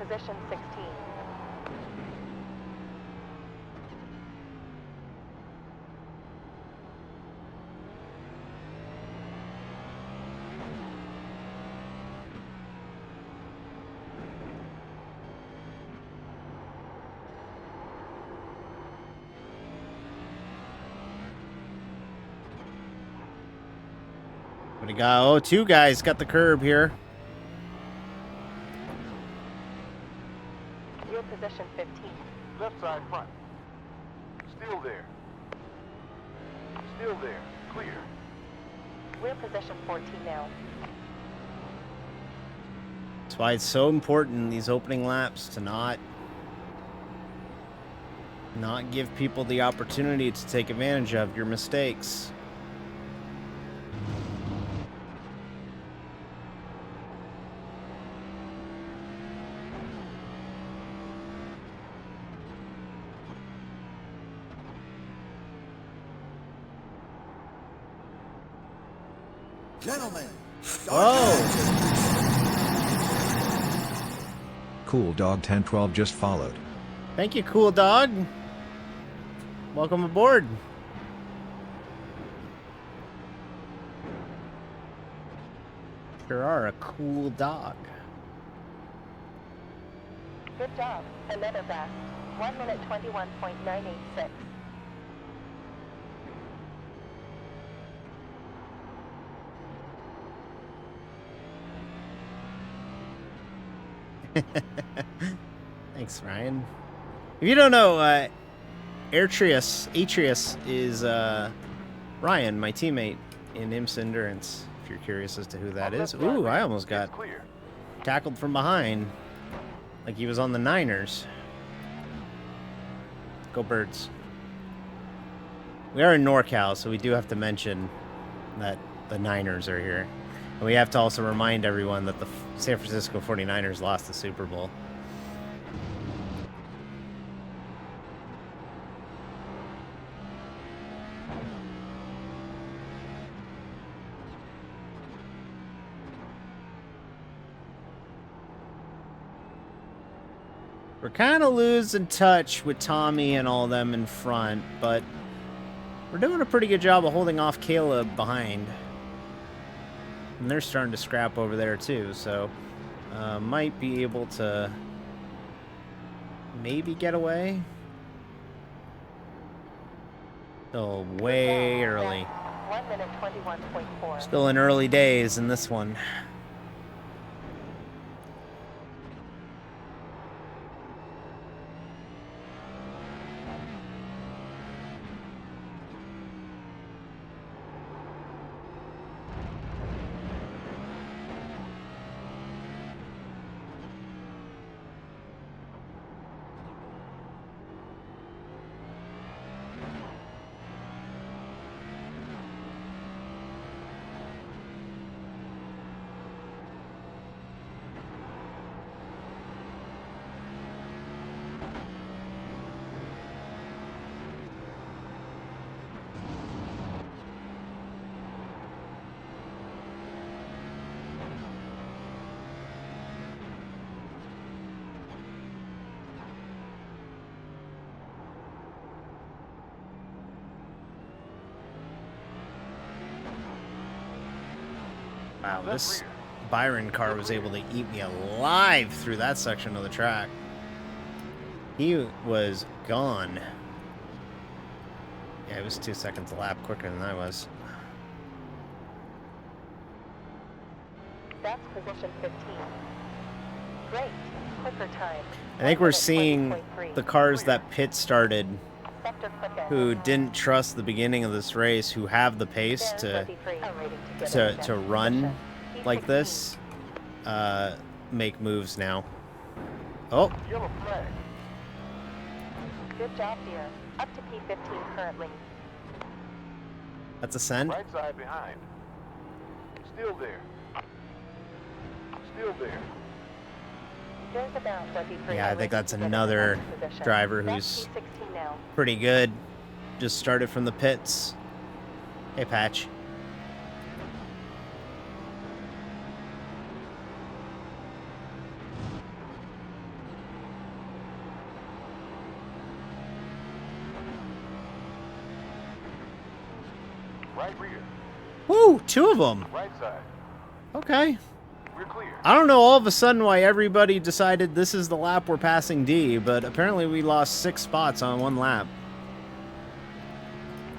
Position 16. What do you got? Oh, 2 guys got the curb here. Your position 15. Left side front. Still there. Still there. Clear. We're position 14 now. That's why it's so important in these opening laps to not give people the opportunity to take advantage of your mistakes. Gentlemen, Oh! Cool Dog 1012 just followed. Thank you, cool dog. Welcome aboard. Sure are a cool dog. Good job. Another best. 1 minute 21.986. Thanks, Ryan. If you don't know, Atreus is Ryan, my teammate in IMSA Endurance. If you're curious as to who that is. Ooh, I almost got Clear. tackled from behind, like he was on the Niners. Go Birds. We are in NorCal, so we do have to mention that the Niners are here. And we have to also remind everyone that the San Francisco 49ers lost the Super Bowl. We're kind of losing touch with Tommy and all them in front, but we're doing a pretty good job of holding off Caleb behind. And they're starting to scrap over there too, so might be able to maybe get away. Still way early. 1 minute 21.4. Still in early days in this one. Wow, this Byron car was able to eat me alive through that section of the track. He was gone. Yeah, it was 2 seconds a lap quicker than I was. That's position 15. Great. Quicker time. I think we're seeing the cars that pit started Sector quicker. who didn't trust the beginning of this race, who have the pace to run like this, make moves now. Oh, Yellow flag. Good job, dear. Up to P15 currently. that's a send. Right side behind. Still there. Still there. There's about 23. Yeah, I think that's another driver who's P16 now. pretty good. Just started from the pits. Hey, Patch. Right rear. Woo, 2 of them. Right side. Okay. We're clear. I don't know all of a sudden why everybody decided this is the lap we're passing D, but apparently we lost 6 spots on 1 lap.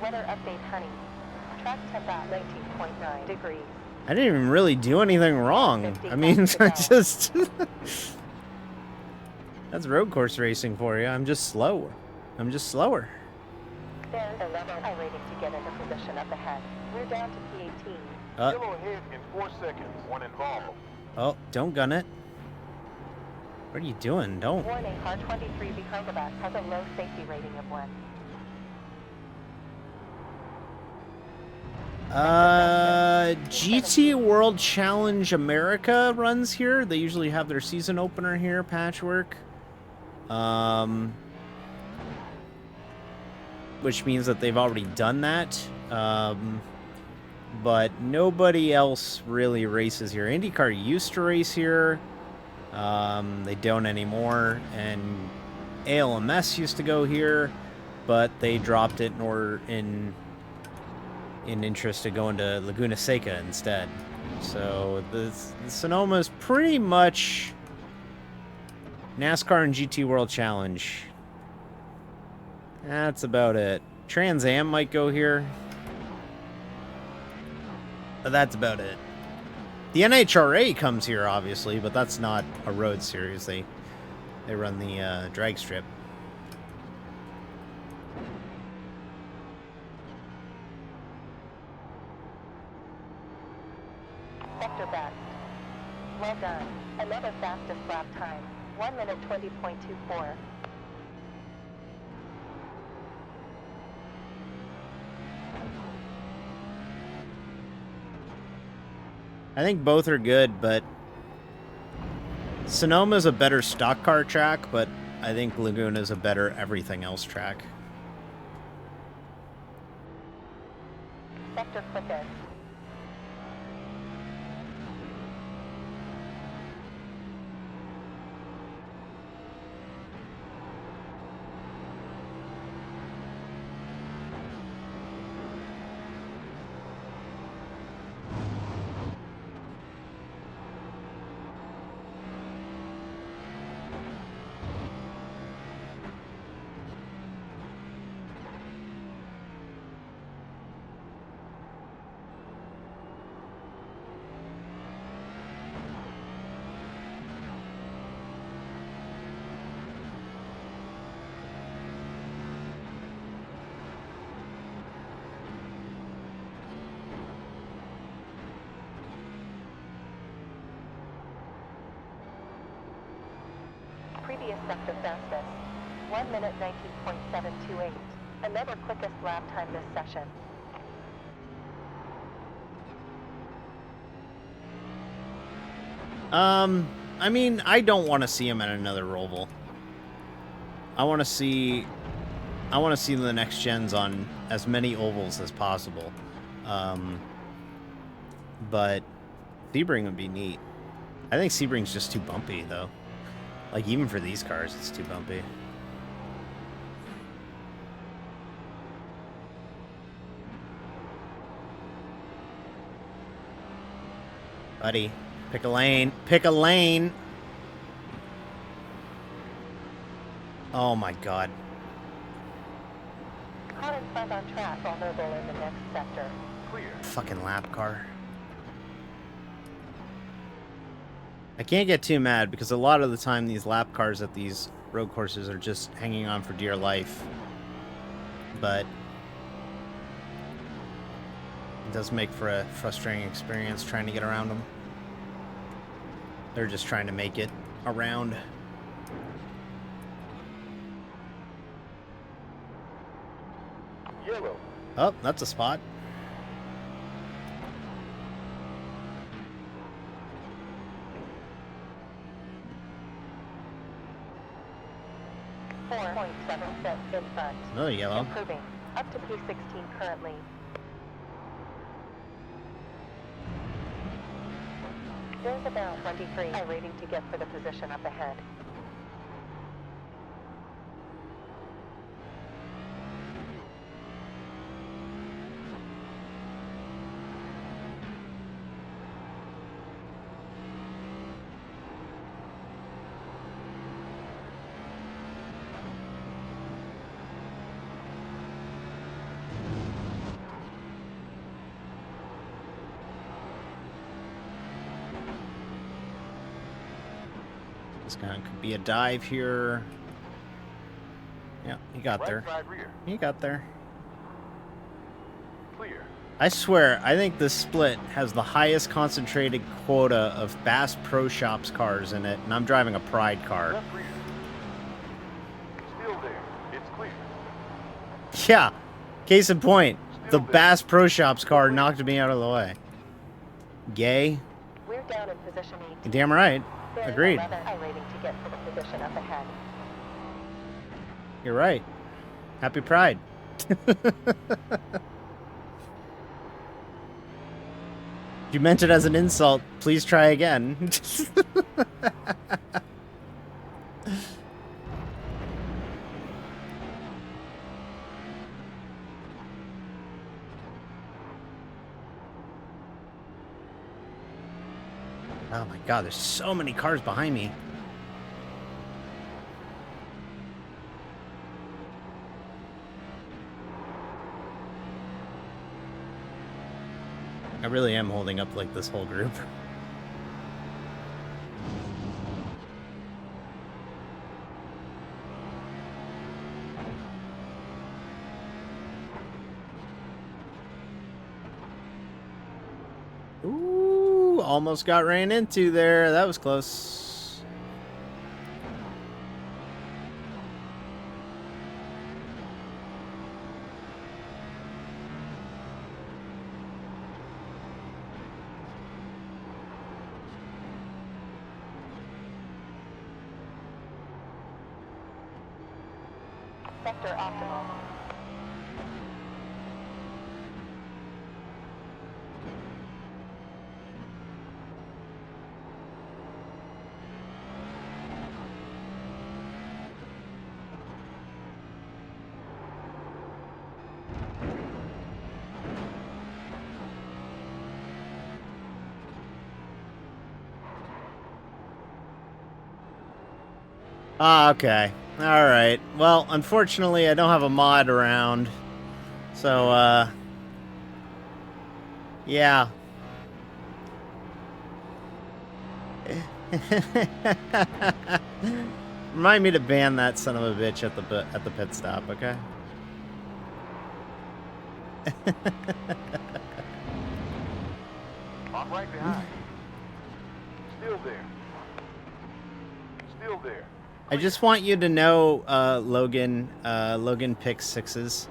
Weather update, honey. Track temp at 19.9 degrees. I didn't even really do anything wrong. I mean, I just... That's road course racing for you. I'm just slow. I'm just slower. There's 11 iRacing to get into position up ahead. We're down to P18. Yellow ahead in 4 seconds. One involved. Oh, don't gun it. What are you doing? Don't. Warning, car 23 behind of us has a low safety rating of 1. GT World Challenge America runs here. They usually have their season opener here, Patchwork. Which means that they've already done that. But nobody else really races here. IndyCar used to race here. They don't anymore. And ALMS used to go here, but they dropped it in interest to go into Laguna Seca instead. So the Sonoma is pretty much NASCAR and GT World Challenge. That's about it. Trans Am might go here. But that's about it. The NHRA comes here, obviously, but that's not a road series. They run the drag strip. Sector best. Well done. Another fastest lap time. 1 minute 20.24. I think both are good, but Sonoma's a better stock car track, but I think Laguna's a better everything else track. Sector quickest. Previous sector fastest. 1 minute 19.728. Another quickest lap time this session. I mean, I don't want to see him at another Roval. I want to see the next gens on as many ovals as possible. But Sebring would be neat. I think Sebring's just too bumpy, though. Like, even for these cars, it's too bumpy. Buddy, pick a lane. Pick a lane! Oh my god. Car in front on track, vulnerable in the next sector. Clear. Fucking lap car. I can't get too mad because a lot of the time these lap cars at these road courses are just hanging on for dear life. But it does make for a frustrating experience trying to get around them. They're just trying to make it around. Yellow. Oh, that's a spot. 4.76 in front. Oh, yellow. Improving. Up to P16 currently. There's about 23 iRacing to get for the position up ahead. This guy could be a dive here. Yeah, he got Right there. side rear. He got there. Clear. I swear, I think this split has the highest concentrated quota of Bass Pro Shops cars in it, and I'm driving a Pride car. Left rear. Still there. It's clear. Yeah, case in point, the Still there. Bass Pro Shops car knocked me out of the way. Gay? We're down in position 18. You're damn right. There's Agreed. 11 iRacing to get for the position up ahead. You're right. Happy Pride. You meant it as an insult. Please try again. Oh my god, there's so many cars behind me. I really am holding up like this whole group. Ooh, almost got ran into there. That was close. Sector optimal. Ah, okay. Alright. Well, unfortunately, I don't have a mod around. So, yeah. Remind me to ban that son of a bitch at the pit stop, okay? I'm right behind. Still there. Still there. I just want you to know, Logan picks sixes,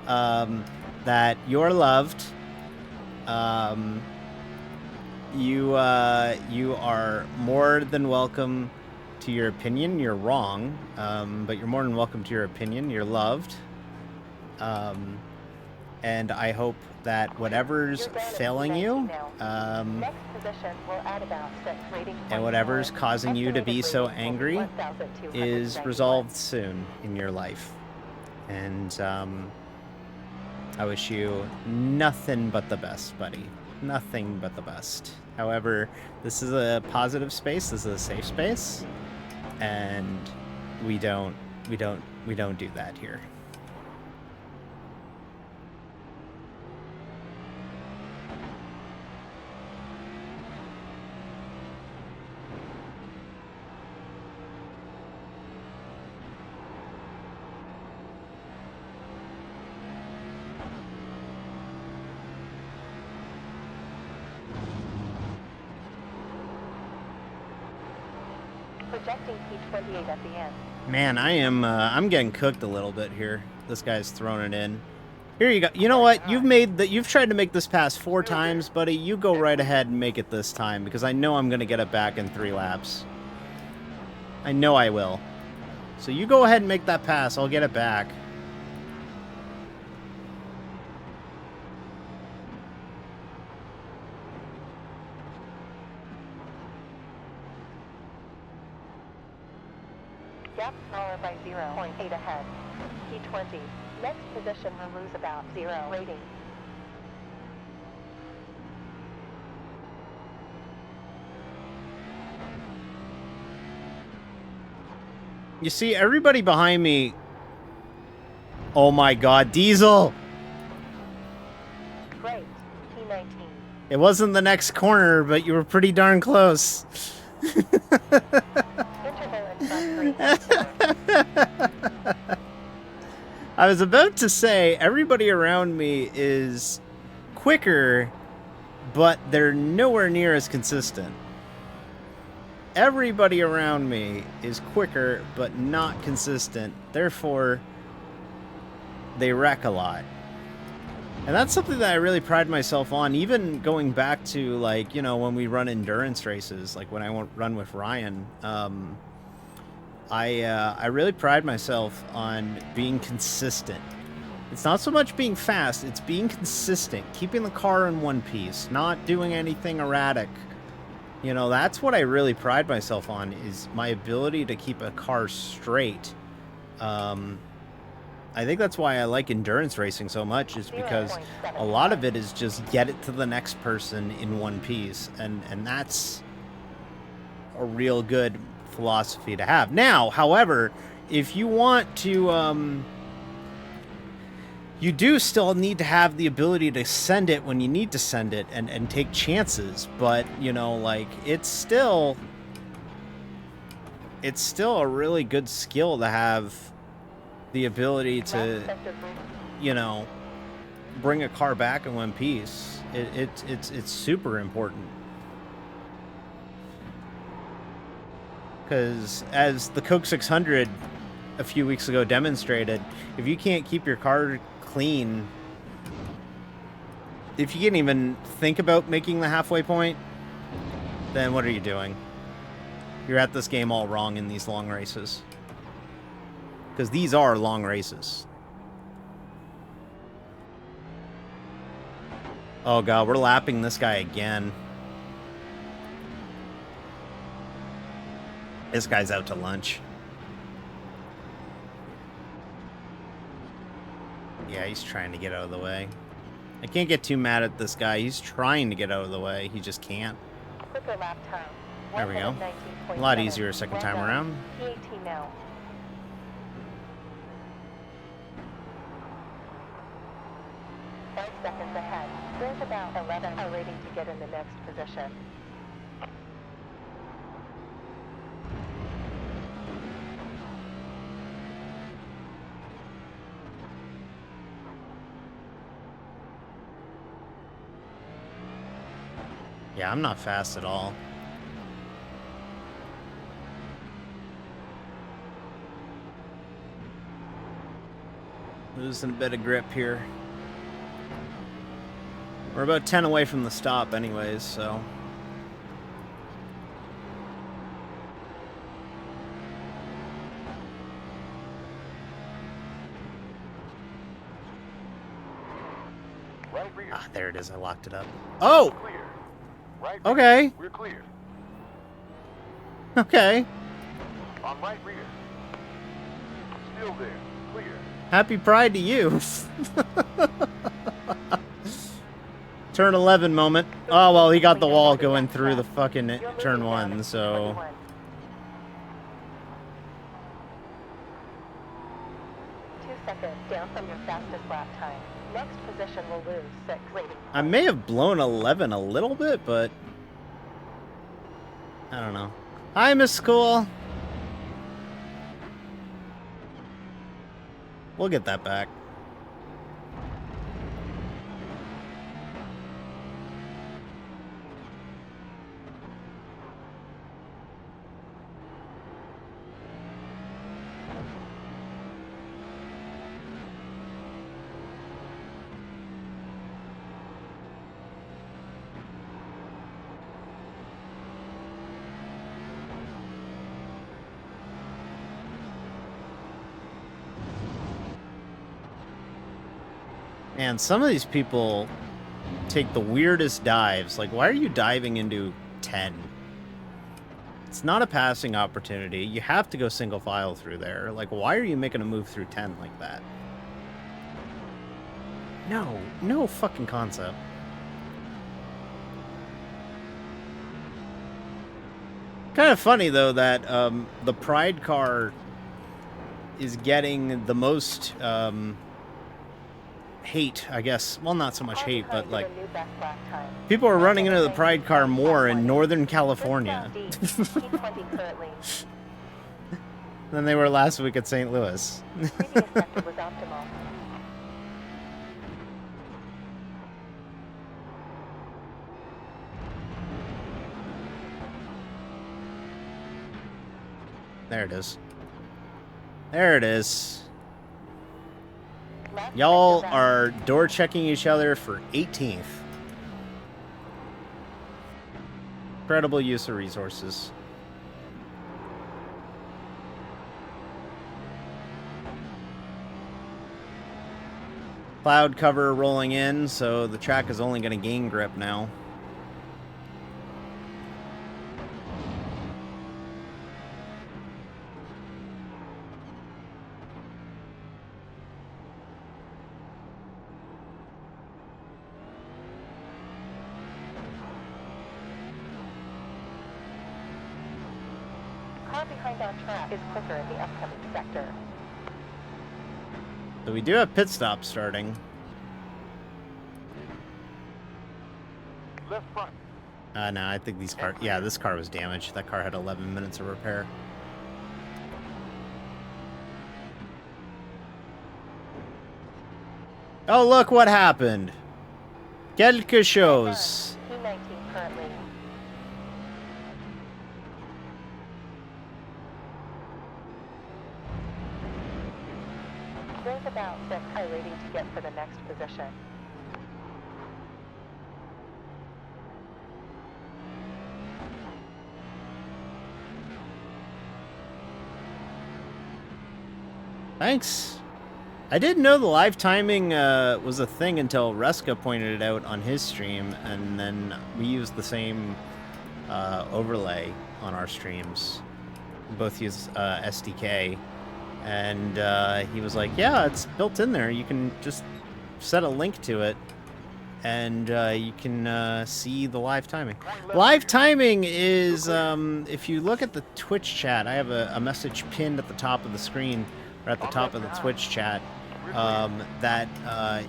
that you're loved. You are more than welcome to your opinion. You're wrong, but you're more than welcome to your opinion. You're loved. And I hope that whatever's You're down at failing 90 you, now. Next position will add about 6 rating and points whatever's more. causing you to be Estimated so rating will be angry 1,291. is resolved soon in your life. And I wish you nothing but the best, buddy. Nothing but the best. However, this is a positive space. This is a safe space, and we don't do that here. Projecting P28 at the end. Man, I'm getting cooked a little bit here. This guy's throwing it in. Here you go. You know what? You've tried to make this pass 4 times, buddy. You go right ahead and make it this time, because I know I'm going to get it back in 3 laps. I know I will. So you go ahead and make that pass. I'll get it back. Gap smaller by 0.8 ahead. P20. Next position will lose about 0 rating. You see, everybody behind me... Oh my god, Diesel! Great. P19. It wasn't the next corner, but you were pretty darn close. Interval in front 3. I was about to say, everybody around me is quicker, but they're nowhere near as consistent. Everybody around me is quicker, but not consistent. Therefore, they wreck a lot. And that's something that I really pride myself on, even going back to, like, you know, when we run endurance races, like when I run with Ryan. I really pride myself on being consistent. It's not so much being fast, it's being consistent, keeping the car in one piece, not doing anything erratic. You know, that's what I really pride myself on, is my ability to keep a car straight. I think that's why I like endurance racing so much, is because a lot of it is just get it to the next person in one piece, and that's a real good philosophy to have. Now, however, if you want to, you do still need to have the ability to send it when you need to send it, and take chances, but, you know, like, it's still a really good skill to have the ability to, you know, bring a car back in one piece. It's super important. Because as the Coke 600 a few weeks ago demonstrated, if you can't keep your car clean, if you can't even think about making the halfway point, then what are you doing? You're at this game all wrong in these long races. because these are long races. Oh god, we're lapping this guy again. This guy's out to lunch. Yeah, he's trying to get out of the way. I can't get too mad at this guy. He's trying to get out of the way. He just can't. Quicker lap time. There we go. 119.7. A lot easier second time Well done. around. P18 now. Five seconds ahead. There's about 11 are waiting to get in the next position. Yeah, I'm not fast at all. Losing a bit of grip here. We're about 10 away from the stop anyways, so... Right rear. Ah, there it is. I locked it up. Oh! Clear. Right rear. Okay. We're clear. Okay. On right rear. Still there. Clear. Happy Pride to you. Turn 11 moment. Oh, well, he got the wall going through the fucking You're turn moving down 1, to so... 21. 2 seconds down from your fastest lap time. Next position will lose 6 rating. I may have blown 11 a little bit, but... I don't know. Hi, Miss School. We'll get that back. Man, some of these people take the weirdest dives. Like, why are you diving into 10? It's not a passing opportunity. You have to go single file through there. Like, why are you making a move through 10 like that? No fucking concept. Kind of funny, though, that the Pride car is getting the most... hate, I guess. Well, not so much hate, but like people are running into the Pride car more in Northern California than they were last week at St. Louis. There it is. There it is. Y'all are door checking each other for 18th. Incredible use of resources. Cloud cover rolling in, so the track is only going to gain grip now. Car behind on track is quicker in the upcoming sector. So we do have pit stops starting. Left front. No, I think these car... Yeah, this car was damaged. That car had 11 minutes of repair. Oh, look what happened. Quelque chose. P19 currently. There's about 6 high rating to get for the next position. Thanks. I didn't know the live timing was a thing until Reska pointed it out on his stream, and then we used the same overlay on our streams. We both use SDK, and he was like, yeah, it's built in there. You can just set a link to it, and you can see the live timing. Live timing is, if you look at the Twitch chat, I have a message pinned at the top of the screen, or at the top of the Twitch chat, that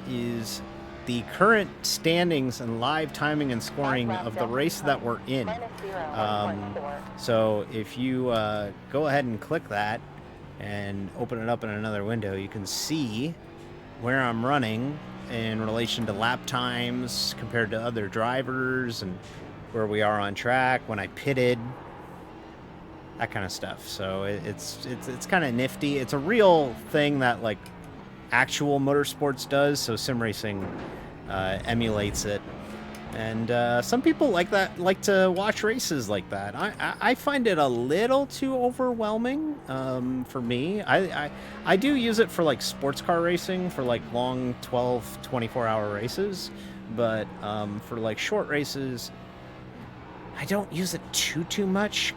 is the current standings and live timing and scoring of the race that we're in. So if you go ahead and click that and open it up in another window, you can see where I'm running in relation to lap times compared to other drivers, and where we are on track, when I pitted, that kind of stuff. So it's kind of nifty. It's a real thing that like actual motorsports does, so sim racing emulates it, and some people like to watch races like that. I find it a little too overwhelming for me. I do use it for like sports car racing, for like long 12-24 hour races, but for like short races I don't use it too much.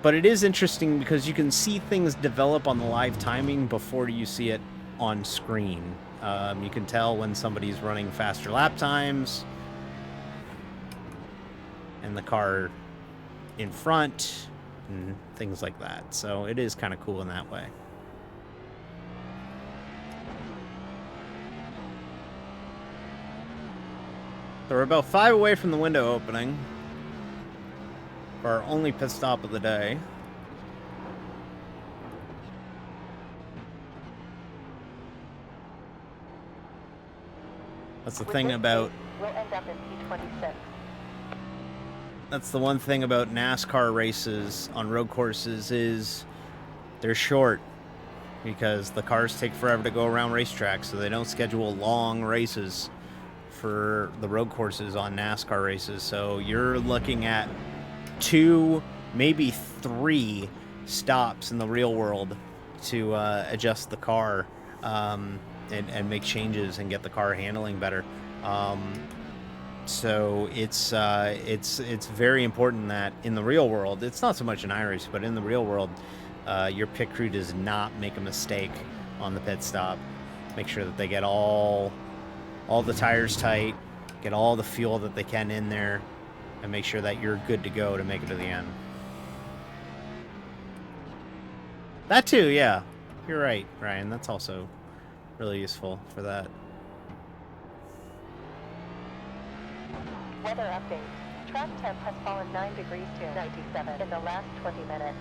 But it is interesting because you can see things develop on the live timing before you see it on screen. You can tell when somebody's running faster lap times and the car in front and things like that. So it is kind of cool in that way. So we're about 5 away from the window opening for our only pit stop of the day. That's the thing about... We'll end up in P26. That's the one thing about NASCAR races on road courses is they're short because the cars take forever to go around racetracks, so they don't schedule long races for the road courses on NASCAR races. So you're looking at 2, maybe 3 stops in the real world to adjust the car and make changes and get the car handling better. So it's very important that in the real world, it's not so much in iRacing, but in the real world, your pit crew does not make a mistake on the pit stop. Make sure that they get all the tires tight, get all the fuel that they can in there, and make sure that you're good to go to make it to the end. That too, yeah. You're right, Ryan. That's also really useful for that. Weather update. Track temp has fallen 9 degrees to 97 in the last 20 minutes.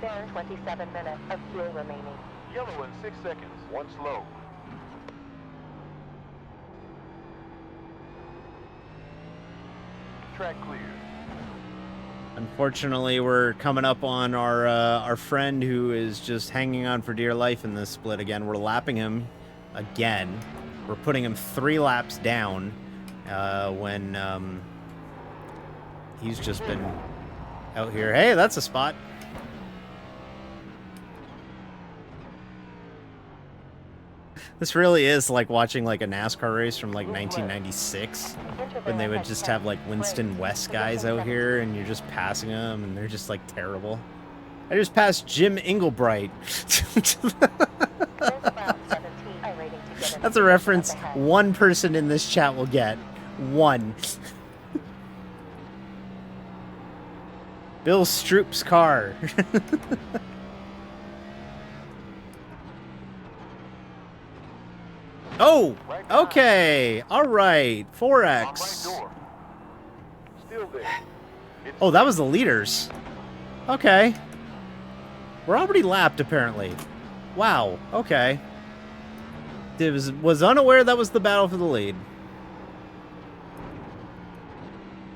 There are 27 minutes of fuel remaining. Yellow in 6 seconds. One slow. Track clear. Unfortunately, we're coming up on our friend who is just hanging on for dear life in this split again. We're lapping him again. We're putting him 3 laps down when he's just been out here. Hey, that's a spot. This really is like watching like a NASCAR race from like 1996 when they would just have like Winston West guys out here and you're just passing them and they're just like terrible. I just passed Jim Englebright. That's a reference one person in this chat will get. One. Bill Stroop's car. Oh, okay. All right. 4X. Still there. Oh, that was the leaders. Okay. We're already lapped, apparently. Wow. Okay. Was unaware that was the battle for the lead.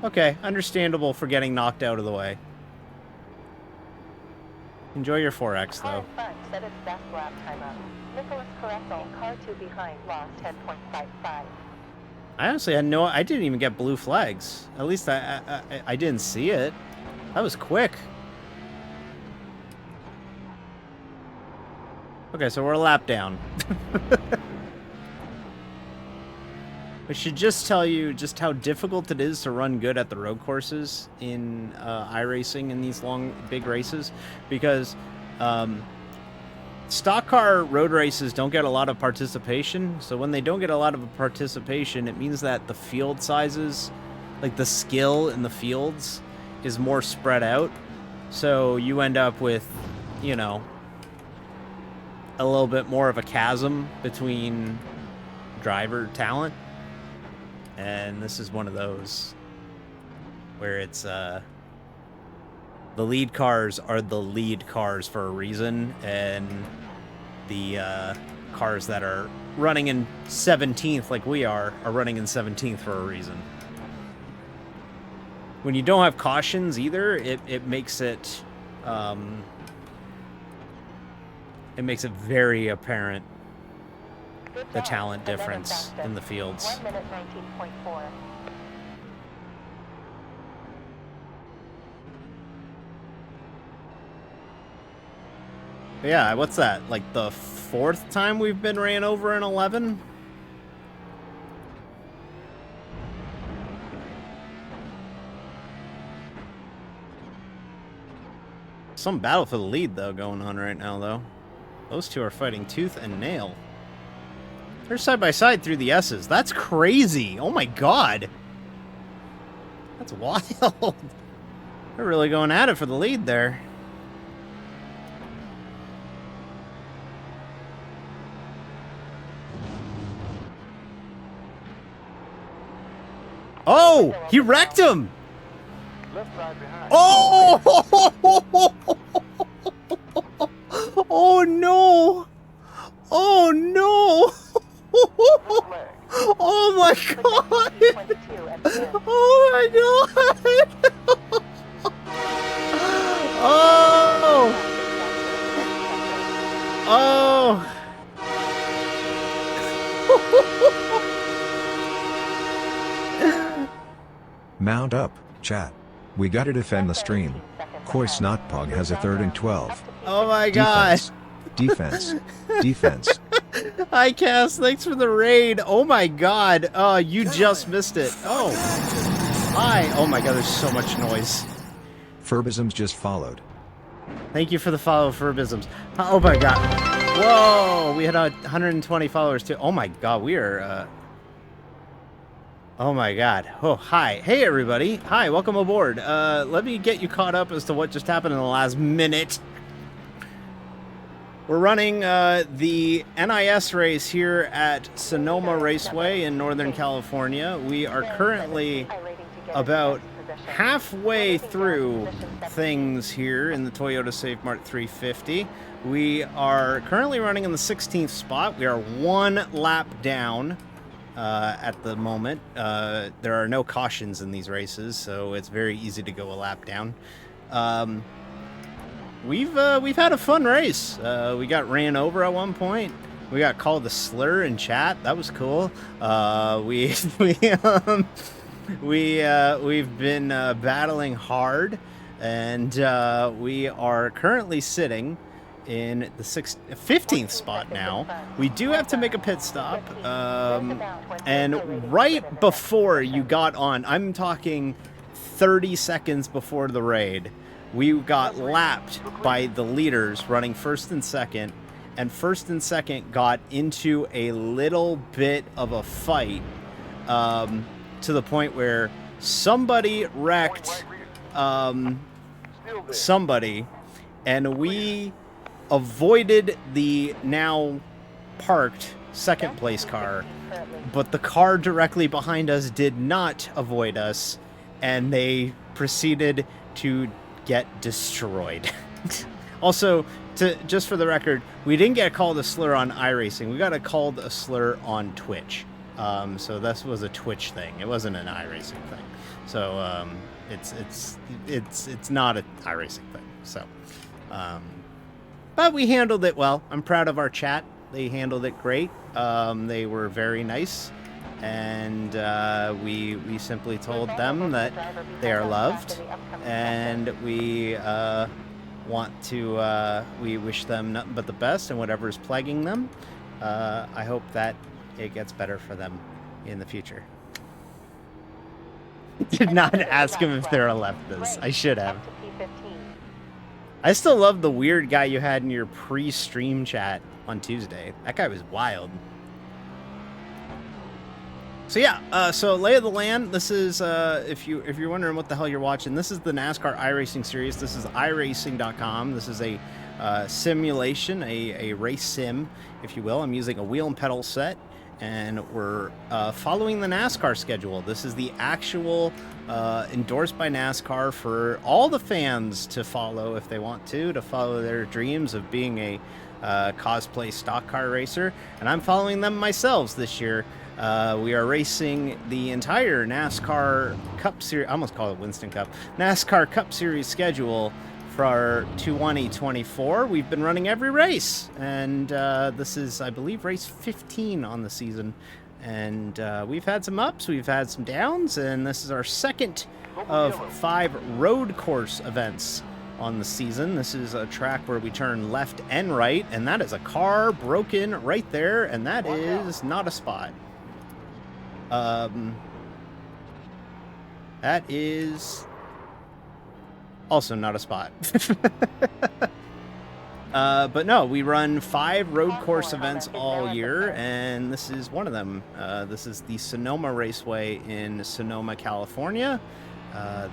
Okay. Understandable for getting knocked out of the way. Enjoy your 4X, though. Set its best lap time up. Nicholas Caressel, car 2 behind, lost 10.55. I honestly had I didn't even get blue flags. At least I didn't see it. That was quick. Okay, so we're a lap down. I should just tell you just how difficult it is to run good at the road courses in iRacing in these long, big races, because stock car road races don't get a lot of participation. So when they don't get a lot of participation, it means that the field sizes, like the skill in the fields, is more spread out. So you end up with, you know, a little bit more of a chasm between driver talent. And this is one of those where it's the lead cars are the lead cars for a reason, and the cars that are running in 17th like we are running in 17th for a reason. When you don't have cautions either, it makes it very apparent, the talent difference in the fields. 1 minute 19.4. Yeah, what's that? Like the 4th time we've been ran over in 11? Some battle for the lead, though, going on right now, though. Those two are fighting tooth and nail. They're side by side through the S's. That's crazy. Oh my god. That's wild. They're really going at it for the lead there. Oh, he wrecked him. Left side behind. Oh! Oh no! Oh no! Flag. Oh my god! 22 at the end. Oh my god! Oh! Oh! Mount up, chat. We gotta defend the stream. Koi Snotpog has a 3rd and 12. Oh my god! Defense. Defense. Hi Cass, thanks for the raid. Oh my god. Oh, you just missed it. Oh. Hi. Oh my god, there's so much noise. Furbisms just followed. Thank you for the follow, Furbisms. Oh my god. Whoa, we had 120 followers too. Oh my god, we are, oh my god. Oh, hi. Hey everybody. Hi, welcome aboard. Let me get you caught up as to what just happened in the last minute. We're running the NIS race here at Sonoma Raceway in Northern California. We are currently about halfway through things here in the Toyota Safe Mart 350. We are currently running in the 16th spot. We are 1 lap down at the moment. There are no cautions in these races, so it's very easy to go a lap down. We've had a fun race. We got ran over at one point. We got called a slur in chat. That was cool. We've been battling hard, and we are currently sitting in the 15th spot now. We do have to make a pit stop, and right before you got on, I'm talking 30 seconds before the raid, we got lapped by the leaders running 1st and 2nd, and 1st and 2nd got into a little bit of a fight, to the point where somebody wrecked somebody, and we avoided the now parked 2nd place car, but the car directly behind us did not avoid us, and they proceeded to get destroyed. Also, just for the record, we didn't get called a slur on iRacing. We got called a slur on Twitch. So this was a Twitch thing. It wasn't an iRacing thing. So it's not an iRacing thing. So, but we handled it well. I'm proud of our chat. They handled it great. They were very nice. and we simply told them that they are loved, and we want to we wish them nothing but the best and whatever is plaguing them. I hope that it gets better for them in the future. Did not ask him if they're a leftist. I should have. I still love the weird guy you had in your pre-stream chat on Tuesday. That guy was wild. So yeah, so lay of the land. This is if you're wondering what the hell you're watching, this is the NASCAR iRacing series. This is iRacing.com. This is a simulation, a race sim, if you will. I'm using a wheel and pedal set, and we're following the NASCAR schedule. This is the actual endorsed by NASCAR for all the fans to follow if they want to follow their dreams of being a cosplay stock car racer. And I'm following them myself this year. We are racing the entire NASCAR Cup Series, I almost call it Winston Cup, NASCAR Cup Series schedule for 2024. We've been running every race, and this is, I believe, race 15 on the season. And we've had some ups, we've had some downs, and this is our second of 5 road course events on the season. This is a track where we turn left and right, and that is a car broken right there, and that is not a spot. That is also not a spot. But no, we run 5 road course events all year, and this is one of them. This is the Sonoma Raceway in Sonoma, California.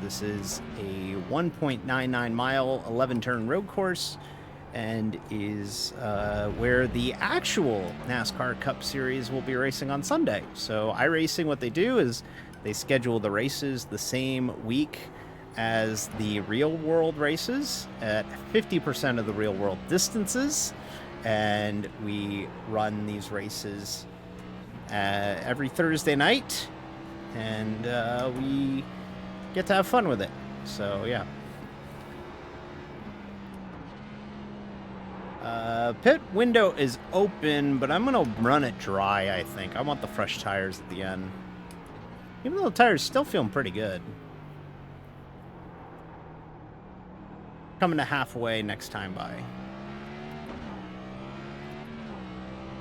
This is a 1.99 mile, 11 turn road course, and is where the actual NASCAR Cup Series will be racing on Sunday. So iRacing, what they do is they schedule the races the same week as the real world races at 50% of the real world distances, and we run these races every Thursday night, and we get to have fun with it. So yeah. Pit window is open, but I'm gonna run it dry, I think. I want the fresh tires at the end. Even though the tires still feeling pretty good. Coming to halfway next time by.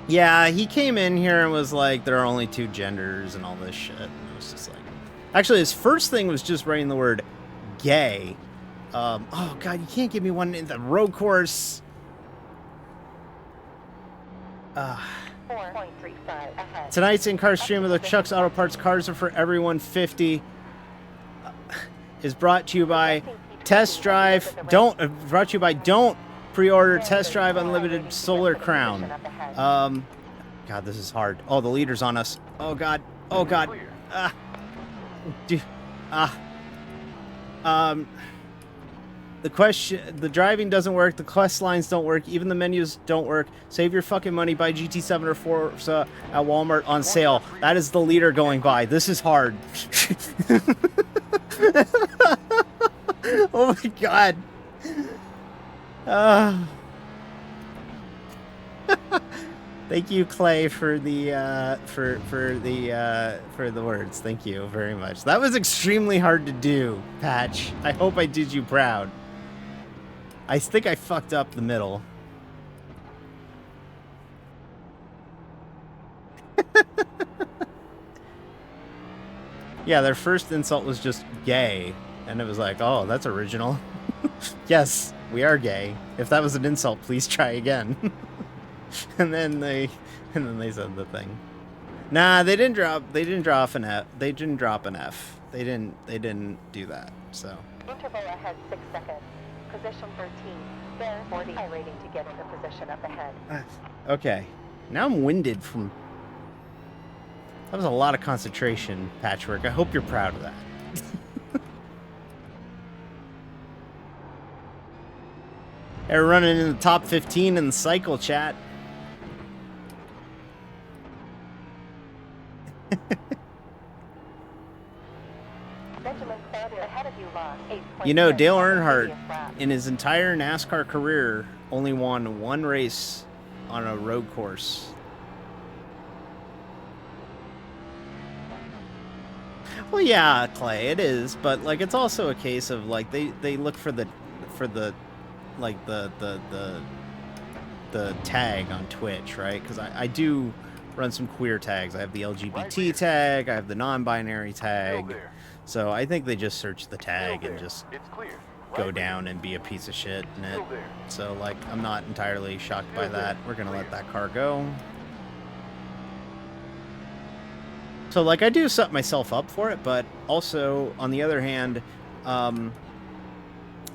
Yeah, he came in here and was like, there are only 2 genders and all this shit. And it was just like... Actually, his first thing was just writing the word gay. Oh, God, you can't give me one in the road course. 4.35 ahead. Tonight's in-car stream of the Chuck's Auto Parts Cars Are For Everyone 50 is brought to you by Test Drive. Brought to you by Don't Pre-Order Test Drive Unlimited Solar Crown. God, this is hard. Oh, the leader's on us. Oh, God. Oh, God. The driving doesn't work, the quest lines don't work, even the menus don't work. Save your fucking money, buy GT7 or Forza at Walmart on sale. That is the leader going by. This is hard. Oh my God. Thank you, Clay, for the for the words. Thank you very much. That was extremely hard to do, Patch. I hope I did you proud. I think I fucked up the middle. Yeah, their first insult was just gay, and it was like, oh, that's original. Yes, we are gay. If that was an insult, please try again. and then they said the thing. Nah, they didn't drop an F. They didn't drop an F. They didn't do that. So. Interval ahead 6 seconds. Position 13. There for the high rating to get into position up ahead. Okay. Now I'm winded from... That was a lot of concentration, Patchwork. I hope you're proud of that. They're running in the top 15 in the cycle chat. You know, Dale Earnhardt, in his entire NASCAR career, only won 1 race on a road course. Well, yeah, Clay, it is, but like it's also a case of like they look for the like the tag on Twitch, right? Because I do run some queer tags. I have the LGBT tag, I have the non-binary tag. there. So I think they just search the Still tag there. and just It's clear. go Right down and be a piece of shit in it. Still there. So like I'm not entirely shocked by Still there. that. We're gonna let Clear. that car go. So like I do set myself up for it, but also on the other hand, I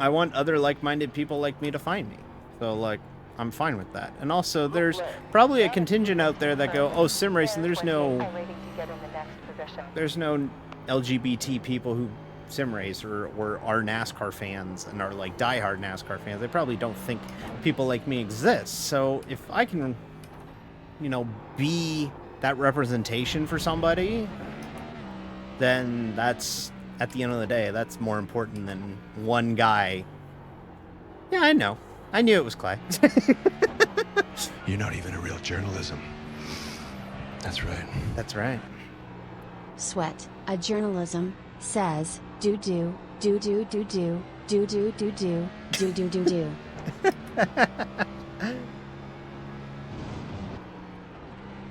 want other like-minded people like me to find me. So like I'm fine with that. And also there's probably a contingent out there that go, oh, sim racing, there's no LGBT people who sim race or are NASCAR fans and are like diehard NASCAR fans. They probably don't think people like me exist. So if I can, you know, be that representation for somebody, then that's, at the end of the day, that's more important than one guy. Yeah, I know. I knew it was Clay. You're not even a real journalism. That's right. That's right. Sweat, a journalism, says, do do, do do do do, do do do do, do do do do.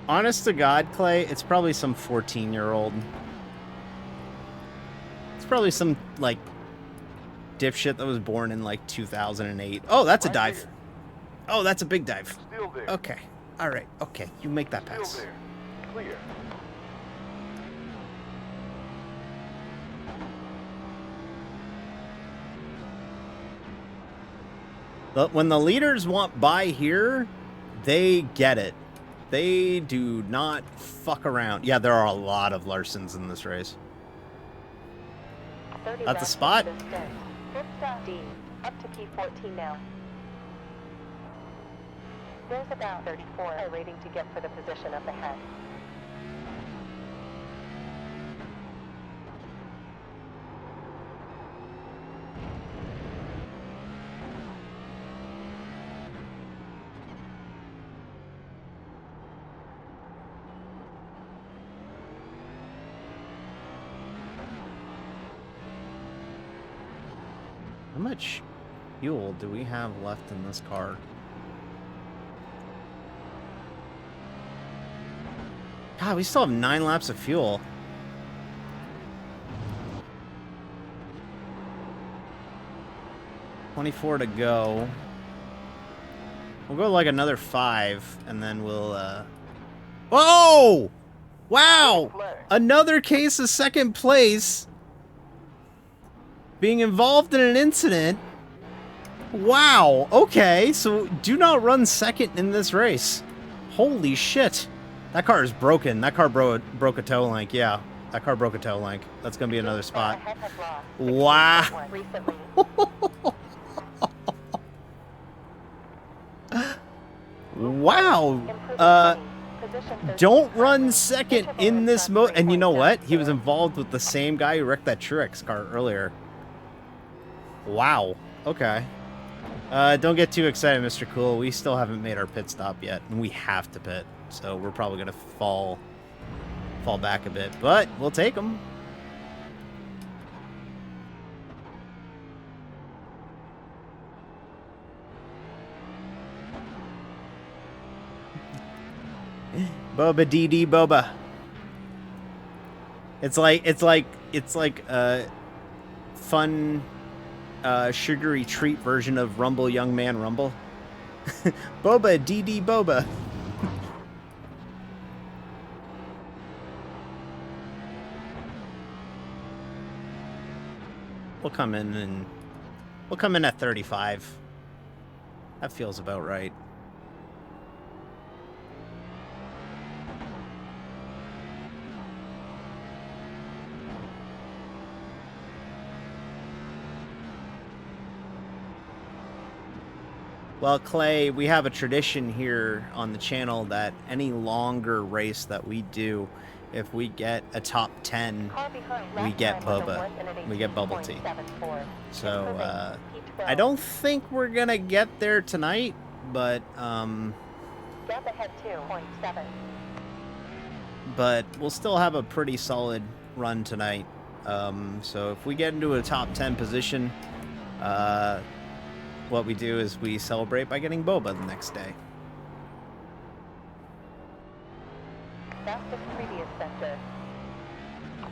Honest to God, Clay, it's probably some 14-year-old. It's probably some, like, dipshit that was born in, like, 2008. Oh, that's a dive. Here. Oh, that's a big dive. Still there. Okay. All right. Okay. You make that Still pass. there. Clear. But when the leaders want by here, they get it. They do not fuck around. Yeah, there are a lot of Larsons in this race. At the spot? D, up to P14 now. There's about 34 rating to get for the position up ahead. How much fuel do we have left in this car? God, we still have 9 laps of fuel. $24 to go. We'll go like another 5, and then we'll, Whoa! Wow! Another case of second place. Being involved in an incident. Wow, okay, so do not run second in this race. Holy shit. That car is broken. That car broke a toe link, yeah. That car broke a toe link. That's gonna be another spot. Wow. Wow. Don't run second in this mode. And you know what? He was involved with the same guy who wrecked that Truex car earlier. Wow. Okay. Don't get too excited, Mr. Cool. We still haven't made our pit stop yet, and we have to pit. So we're probably gonna fall back a bit, but we'll take them. Boba DD Boba. It's like fun sugary treat version of Rumble Young Man Rumble. Boba DD Boba. We'll come in at 35. That feels about right. Well, Clay, we have a tradition here on the channel that any longer race that we do, if we get a top 10, we get boba. We get bubble tea. So, I don't think we're gonna get there tonight, but, but we'll still have a pretty solid run tonight. So if we get into a top 10 position, what we do is we celebrate by getting boba the next day. Fastest previous center.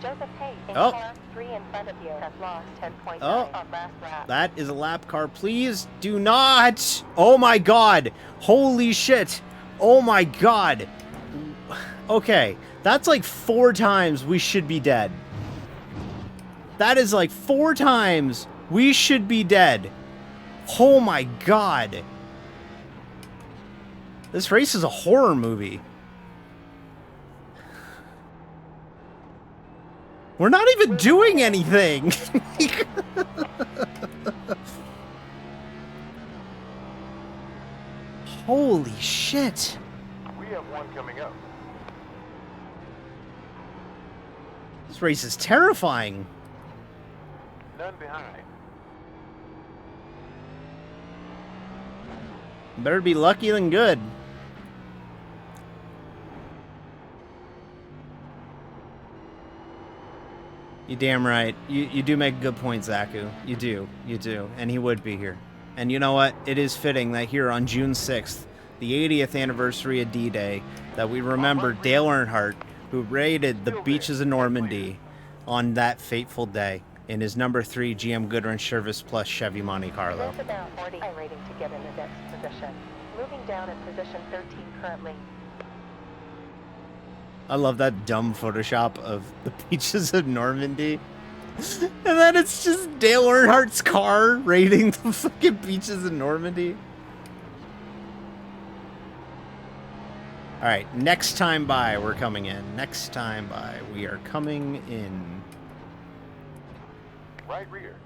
Joseph Hayes in Oh. car 3 in front of you has lost 10.9 Oh. on last lap. That is a lap car. Please do not. Oh my god. Holy shit. Oh my god. Okay. That's like 4 times we should be dead. That is like 4 times we should be dead. Oh my god. This race is a horror movie. We're not even doing anything. Holy shit. We have one coming up. This race is terrifying. None behind. Better be lucky than good. You damn right. You do make a good point, Zaku. You do. You do. And he would be here. And you know what? It is fitting that here on June 6th, the 80th anniversary of D-Day, that we remember Dale Earnhardt, who raided the beaches of Normandy on that fateful day in his number 3 GM Goodwrench Service Plus Chevy Monte Carlo. There's about 40 rating to get in the next position. Moving down in position 13 currently. I love that dumb Photoshop of the beaches of Normandy. And then it's just Dale Earnhardt's car raiding the fucking beaches of Normandy. Alright, next time by, we're coming in. Next time by, we are coming in. Right rear.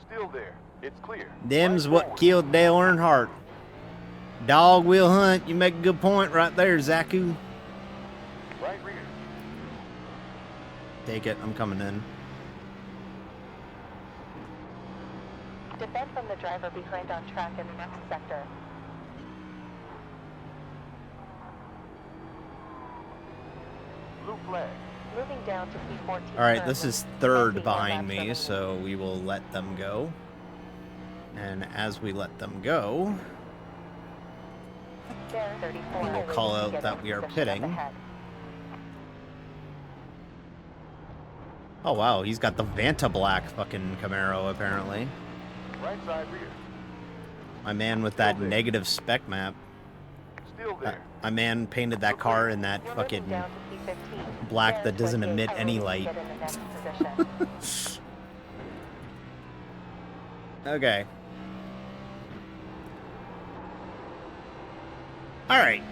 Still there. It's clear. Them's Right what forward. killed Dale Earnhardt. Dog will hunt. You make a good point right there, Zaku. Right rear. Take it, I'm coming in. Defend from the driver behind on track in the next sector. Blue flag. Moving down to P14. Alright, this is currently. 3rd behind Laps me, remaining. so we will let them go. And as we let them go, There, 34 we will rating call to out get that in we are position pitting. up ahead. oh wow, he's got the Vanta Black fucking Camaro apparently. Right side rear. My man with that negative spec map. Still there. My man painted that car in that You're fucking moving down to P15. black There, that doesn't 28 emit any rating to light. get in the next position. Okay. Alright.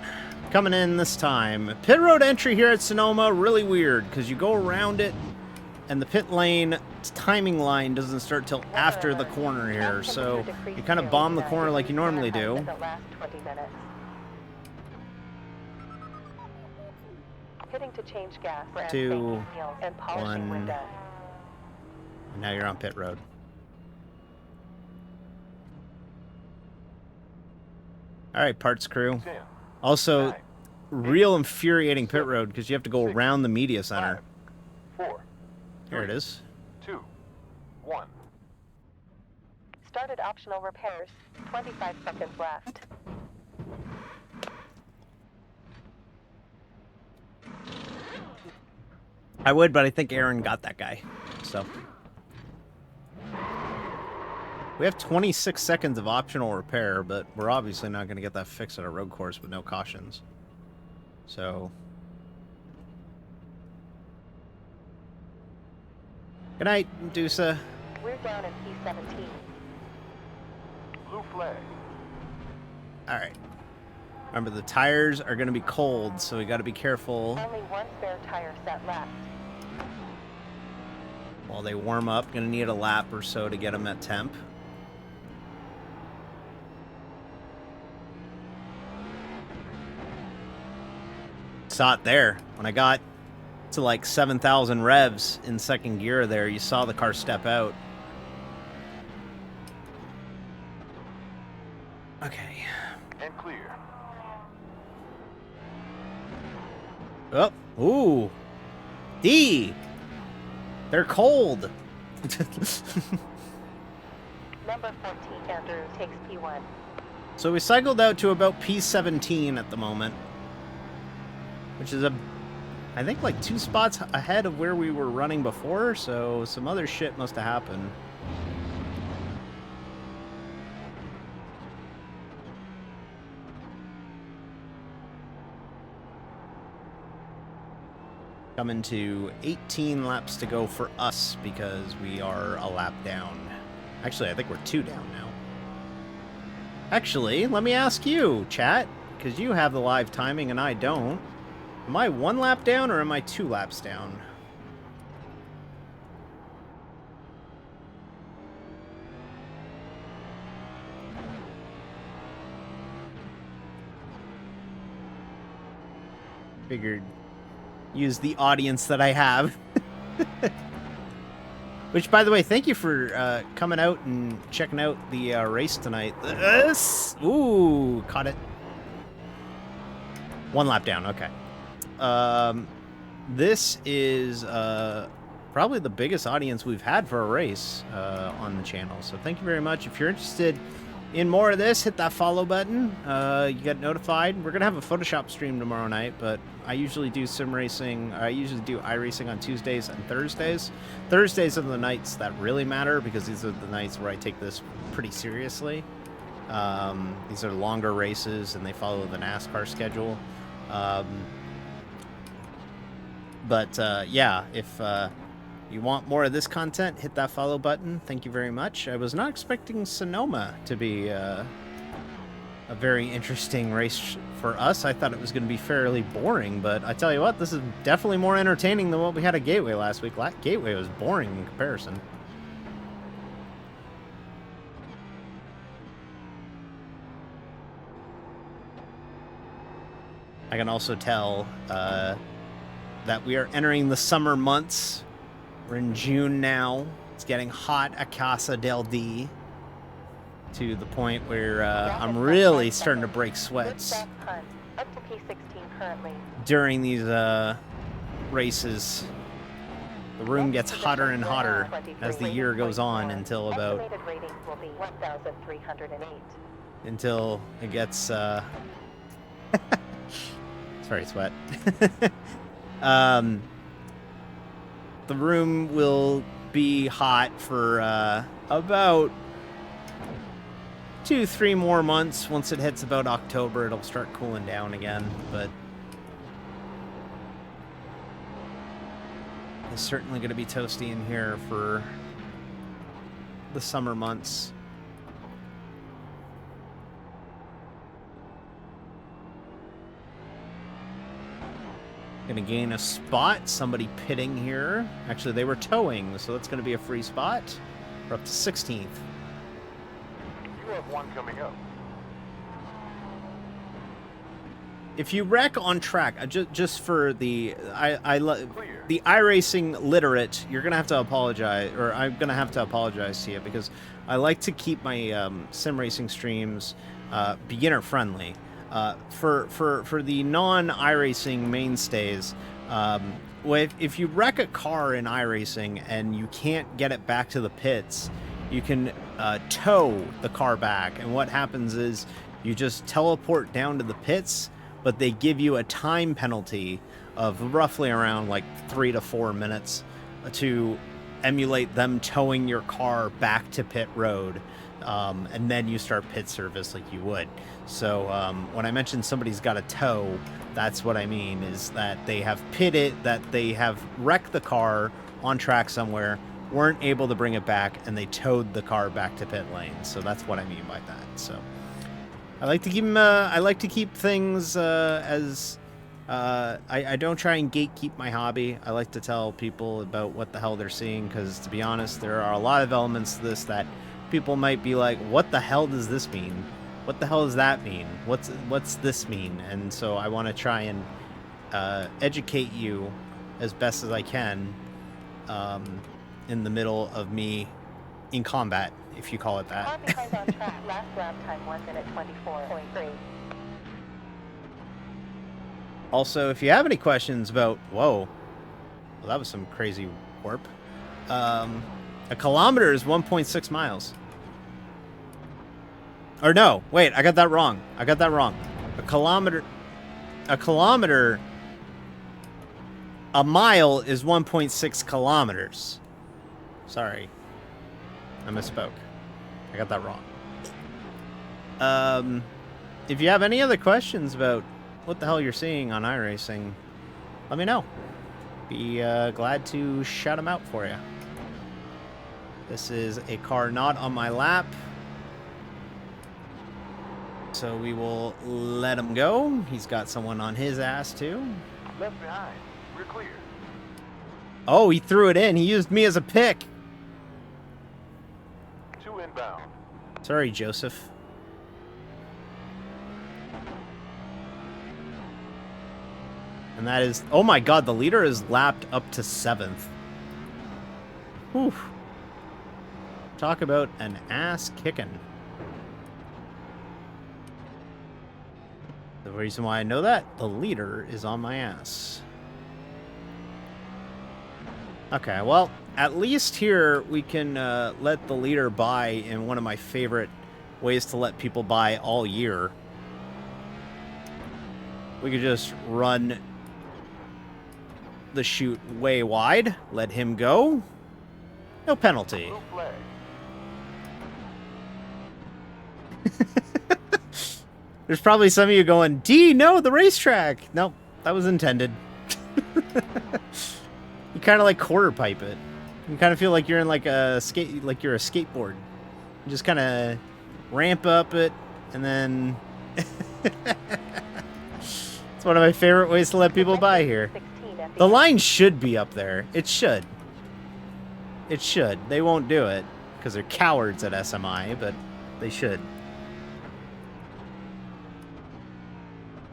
Coming in this time. Pit road entry here at Sonoma, really weird, because you go around it, and the pit lane timing line doesn't start till after the corner here, so you kind of bomb the corner like you normally do. The last 20 minutes. Hitting to change gas. Brand 2, spanking wheels and polishing 1. windows. And now you're on pit road. Alright, parts crew. 10. Also, 9. real infuriating pit road because you have to go 6, around the media center. 5, 4. Here it is. 2. 1. Started optional repairs. 25 seconds left. I would, but I think Aaron got that guy. So. We have 26 seconds of optional repair, but we're obviously not going to get that fixed at a road course with no cautions. So. Good night, Medusa. We're down in P17. Blue flag. Alright. Remember, the tires are going to be cold, so we got to be careful Only one spare tire set left. while they warm up. Going to need a lap or so to get them at temp. Saw it there. When I got to like 7,000 revs in second gear there, you saw the car step out. Okay. And clear. Oh, ooh. D! They're cold! Number 14, Andrew takes P1. So we cycled out to about P17 at the moment. Which is I think like 2 spots ahead of where we were running before, so some other shit must have happened. Coming to 18 laps to go for us because we are a lap down. Actually, I think we're 2 down now. Actually, let me ask you, chat, because you have the live timing and I don't. Am I 1 lap down or am I 2 laps down? Figured use the audience that I have. Which, by the way, thank you for coming out and checking out the race tonight. Ooh, caught it. 1 lap down, okay. This is probably the biggest audience we've had for a race on the channel. So thank you very much. If you're interested in more of this, hit that follow button. You get notified. We're going to have a Photoshop stream tomorrow night, but I usually do sim racing. I usually do iRacing on Tuesdays and Thursdays. Thursdays are the nights that really matter because these are the nights where I take this pretty seriously. These are longer races and they follow the NASCAR schedule. Yeah, if you want more of this content, hit that follow button. Thank you very much. I was not expecting Sonoma to be a very interesting race for us. I thought it was going to be fairly boring, but I tell you what, this is definitely more entertaining than what we had at Gateway last week. Gateway was boring in comparison. I can also tell that we are entering the summer months. We're in June now. It's getting hot at Casa del D to the point where I'm really starting to break sweats Up to P16 currently. during these races. The room gets hotter and hotter as the year goes on until about Estimated rating will be 1,308. until it gets sorry, sweat. The room will be hot for about 2-3 more months. Once it hits about October, it'll start cooling down again, but it's certainly going to be toasty in here for the summer months. Gonna gain a spot. Somebody pitting here. Actually, they were towing, so that's gonna be a free spot. We're up to 16th. You have one coming up. If you wreck on track, just for the the iRacing literate, you're gonna have to apologize, or I'm gonna have to apologize to you because I like to keep my sim racing streams beginner friendly. For the non-iRacing mainstays, if you wreck a car in iRacing and you can't get it back to the pits, you can tow the car back. And what happens is you just teleport down to the pits, but they give you a time penalty of roughly around like 3 to 4 minutes to emulate them towing your car back to pit road. And then you start pit service like you would. So when I mentioned somebody's got a tow, that's what I mean, is that they have pitted, that they have wrecked the car on track somewhere, weren't able to bring it back, and they towed the car back to pit lane. So that's what I mean by that. So I like to keep things as I don't try and gatekeep my hobby. I like to tell people about what the hell they're seeing, because to be honest, there are a lot of elements to this that people might be like, what the hell does this mean? What the hell does that mean? What's this mean? And so I want to try and educate you as best as I can in the middle of me in combat, if you call it that. Car behind on track. Last lap time 1 minute 24.3. Also, if you have any questions about, whoa, Well, that was some crazy warp. A kilometer is 1.6 miles. Or no, wait, I got that wrong. A kilometer, a mile is 1.6 kilometers. Sorry, I misspoke. I got that wrong. If you have any other questions about what the hell you're seeing on iRacing, let me know. Be glad to shout them out for you. This is a car not on my lap, so we will let him go. He's got someone on his ass too. Left behind. We're clear. Oh, he threw it in. He used me as a pick. 2 inbound. Sorry, Joseph. And that is... Oh my god, the leader is lapped up to 7th. Whew. Talk about an ass kicking. The reason why I know that, the leader is on my ass. Okay, well, at least here we can let the leader buy in one of my favorite ways to let people buy all year. We could just run the chute way wide, let him go. No penalty. Blue flag. There's probably some of you going, D, no, the racetrack. Nope, that was intended. You kind of like quarter pipe it. You kind of feel like you're in like a you're a skateboard. You just kind of ramp up it, and then it's one of my favorite ways to let people buy here. The line should be up there. It should. It should. They won't do it because they're cowards at SMI, but they should.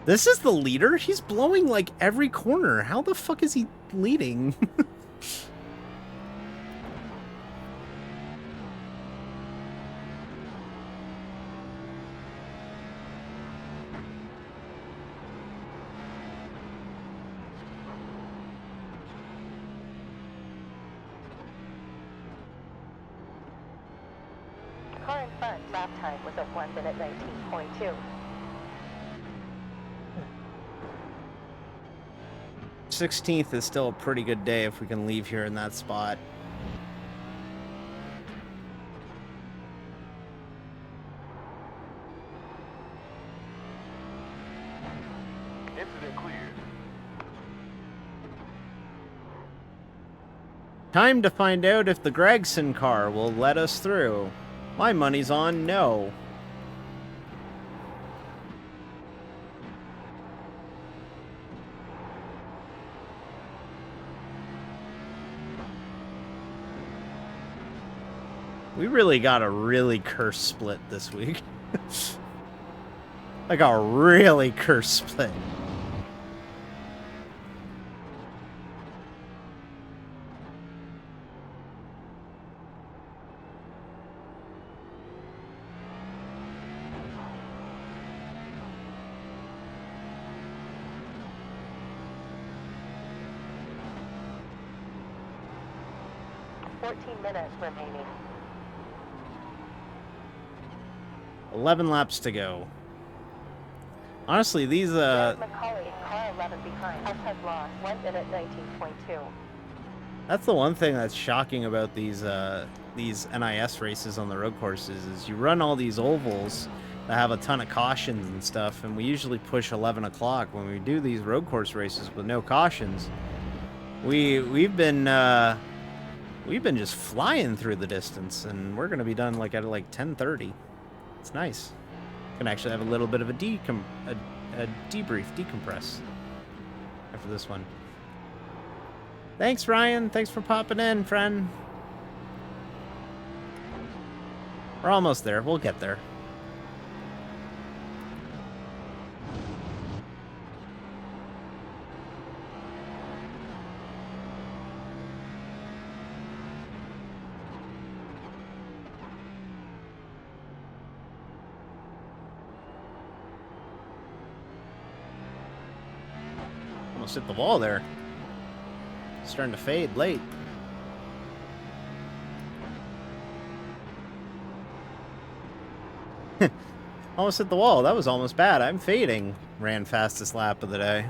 This is the leader? He's blowing like every corner. How the fuck is he leading? Car in front lap time was at 1 minute 19.2. 16th is still a pretty good day if we can leave here in that spot. Incident cleared. Time to find out if the Gregson car will let us through. My money's on no. We really got a really cursed split this week. Like a really cursed split. Minutes remaining. 11 laps to go. Honestly, these McCauley, car 11 behind. Outside loss, 1 minute 19.2. That's the one thing that's shocking about these NIS races on the road courses is you run all these ovals that have a ton of cautions and stuff, and we usually push 11 o'clock. When we do these road course races with no cautions, we've been just flying through the distance, and we're gonna be done like at like 10:30. It's nice. Can actually have a little bit of a debrief, decompress after this one. Thanks, Ryan. Thanks for popping in, friend. We're almost there. We'll get there. Almost hit the wall there. Starting to fade late. Almost hit the wall. That was almost bad. I'm fading. Ran fastest lap of the day.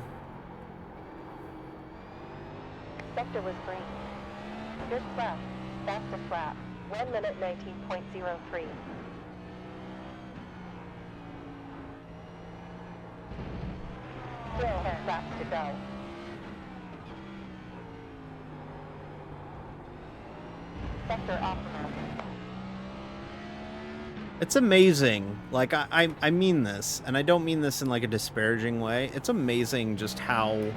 Sector was green. Good left. Fastest lap. 1 minute 19.03. Still 10 laps to go. Sector optimal. It's amazing. Like, I mean this, and I don't mean this in, like, a disparaging way. It's amazing just how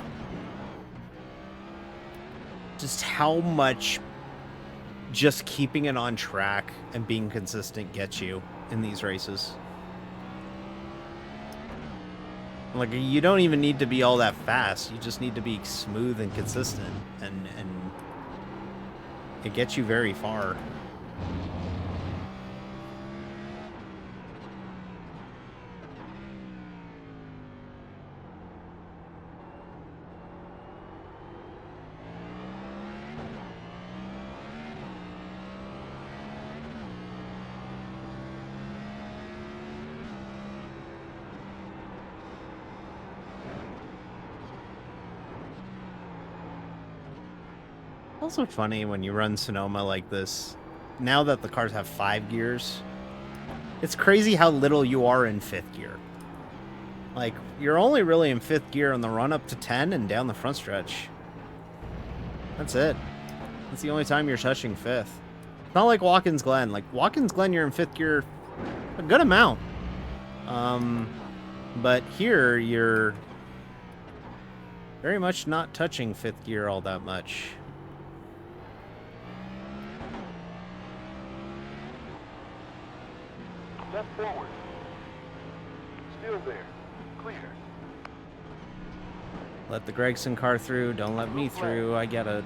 much just keeping it on track and being consistent gets you in these races. Like, you don't even need to be all that fast. You just need to be smooth and consistent, and it gets you very far. Also funny when you run Sonoma like this, now that the cars have 5 gears, it's crazy how little you are in 5th gear. Like, you're only really in 5th gear on the run up to 10 and down the front stretch. That's it. That's the only time you're touching 5th. It's not like Watkins Glen. Like, Watkins Glen, you're in 5th gear a good amount. But here, you're very much not touching 5th gear all that much. Left forward. Still there. Clear. Let the Gregson car through. Don't let me through. I get it.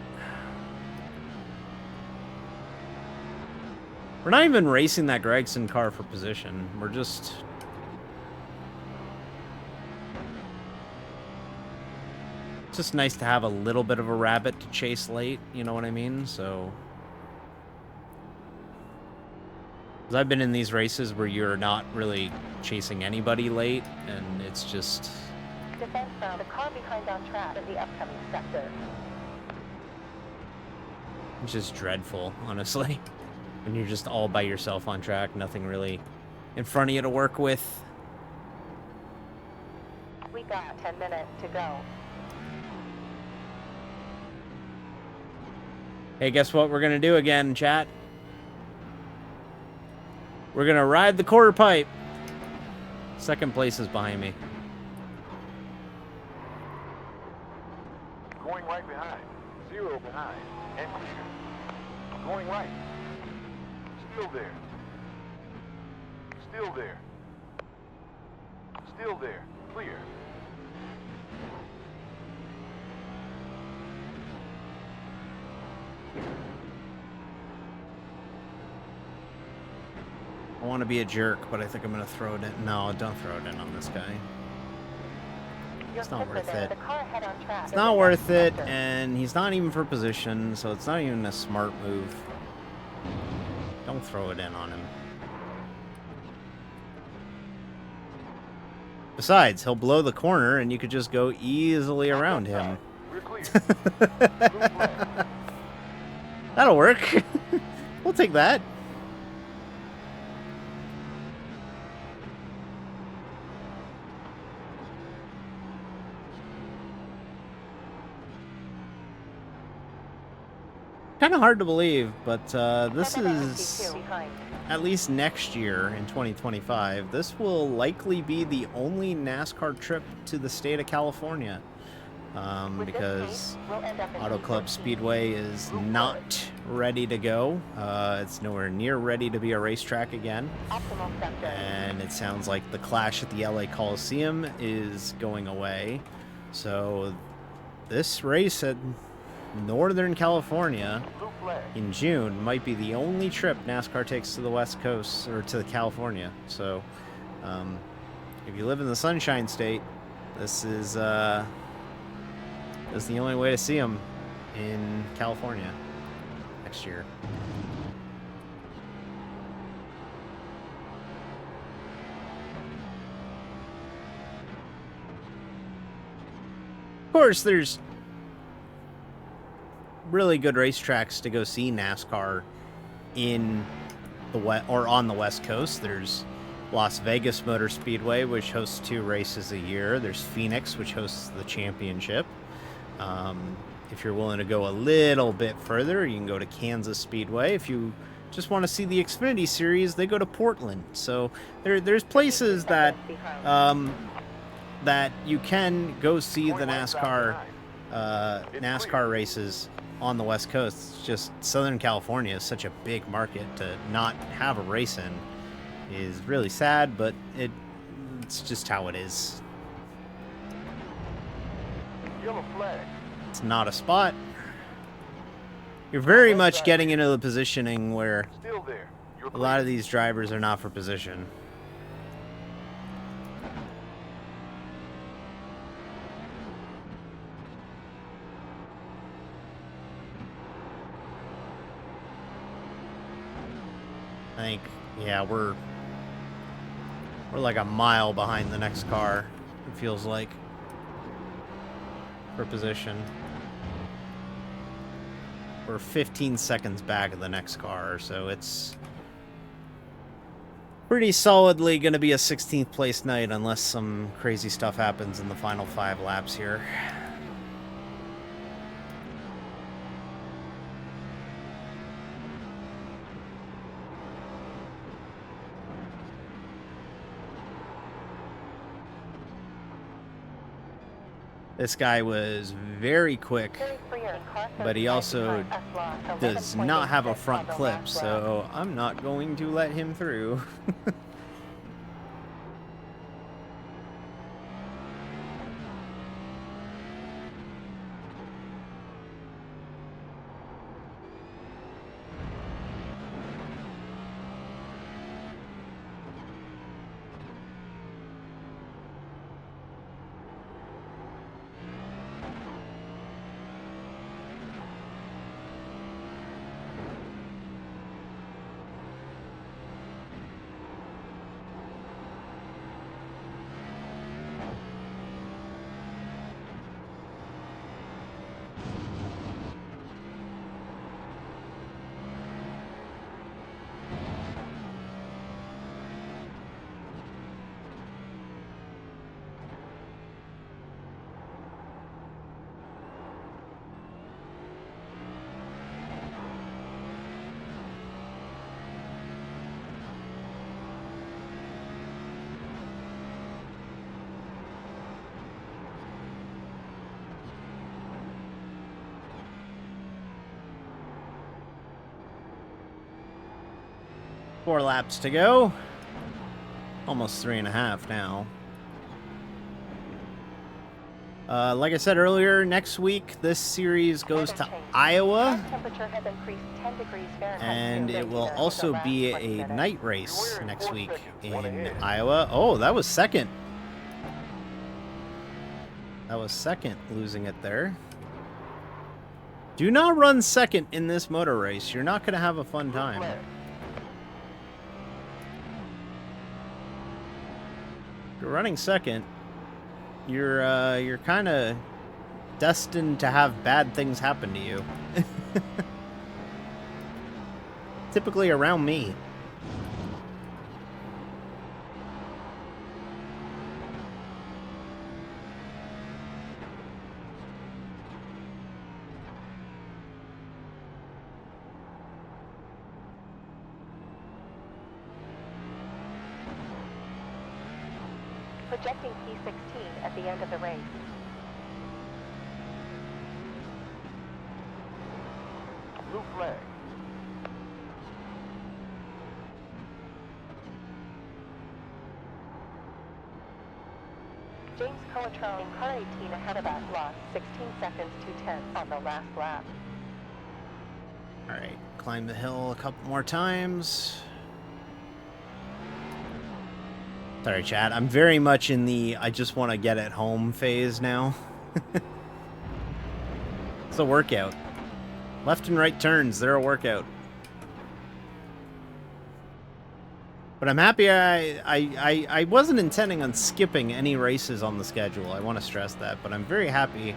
We're not even racing that Gregson car for position. We're just... It's just nice to have a little bit of a rabbit to chase late. You know what I mean? So... 'Cause I've been in these races where you're not really chasing anybody late, and it's just... Defense found a car behind on track in the upcoming sector. It's just dreadful, honestly. When you're just all by yourself on track, nothing really in front of you to work with. We got 10 minutes to go. Hey, guess what we're gonna do again, chat? We're gonna ride the quarter pipe. Second place is behind me. Going right behind. 0 behind. And clear. Going right. Still there. Still there. Still there. Clear. I want to be a jerk, but I think I'm gonna throw it in. No, don't throw it in on this guy. It's not worth it. It's not worth it, and he's not even for position, so it's not even a smart move. Don't throw it in on him. Besides, he'll blow the corner, and you could just go easily around him. We're clear. That'll work. We'll take that. Kind of hard to believe, but this is, at least next year in 2025, this will likely be the only NASCAR trip to the state of California, because Auto Club Speedway is not ready to go. It's nowhere near ready to be a racetrack again, and it sounds like the Clash at the LA Coliseum is going away, so this race at Northern California in June might be the only trip NASCAR takes to the West Coast, or to California. So if you live in the Sunshine State, this is the only way to see them. in California next year. Of course, there's really good racetracks to go see NASCAR in the on the West Coast. There's Las Vegas Motor Speedway, which hosts 2 races a year. There's Phoenix, which hosts the championship. If you're willing to go a little bit further, you can go to Kansas Speedway. If you just want to see the Xfinity Series, they go to Portland. So there's places that that you can go see the NASCAR races on the West Coast. It's just Southern California is such a big market to not have a race in is really sad, but it's just how it is. Yellow flag. It's not a spot. You're very much getting into the positioning where Still there. You're a lot of these drivers are not for position. I think, yeah, we're like a mile behind the next car, it feels like, for position. We're 15 seconds back of the next car, so it's pretty solidly going to be a 16th place night unless some crazy stuff happens in the final 5 laps here. This guy was very quick, but he also does not have a front clip, so I'm not going to let him through. Four laps to go. Almost 3.5 now. Like I said earlier, next week this series goes to Iowa, and it will also be a night race next week in Iowa. Oh, that was second. That was second, losing it there. Do not run second in this motor race. You're not going to have a fun time. If you're running second, you're kind of destined to have bad things happen to you. Typically around me. Projecting P16 at the end of the race. Blue flag. James Colatron in car 18 ahead of us lost 16 seconds to 10 on the last lap. Alright, climb the hill a couple more times. Sorry, chat. I'm very much in the I just want to get it home phase now. a workout. Left and right turns, they're a workout. But I'm happy I wasn't intending on skipping any races on the schedule. I want to stress that. But I'm very happy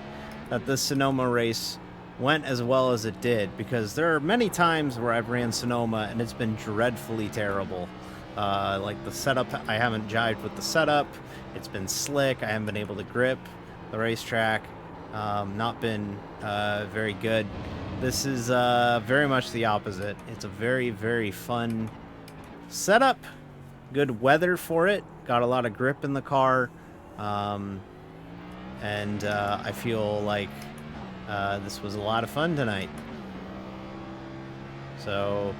that this Sonoma race went as well as it did, because there are many times where I've ran Sonoma and it's been dreadfully terrible. Like the setup, I haven't jived with the setup. It's been slick. I haven't been able to grip the racetrack. Not been very good. This is very much the opposite. It's a very, very fun setup, good weather for it, got a lot of grip in the car, and I feel like this was a lot of fun tonight. So,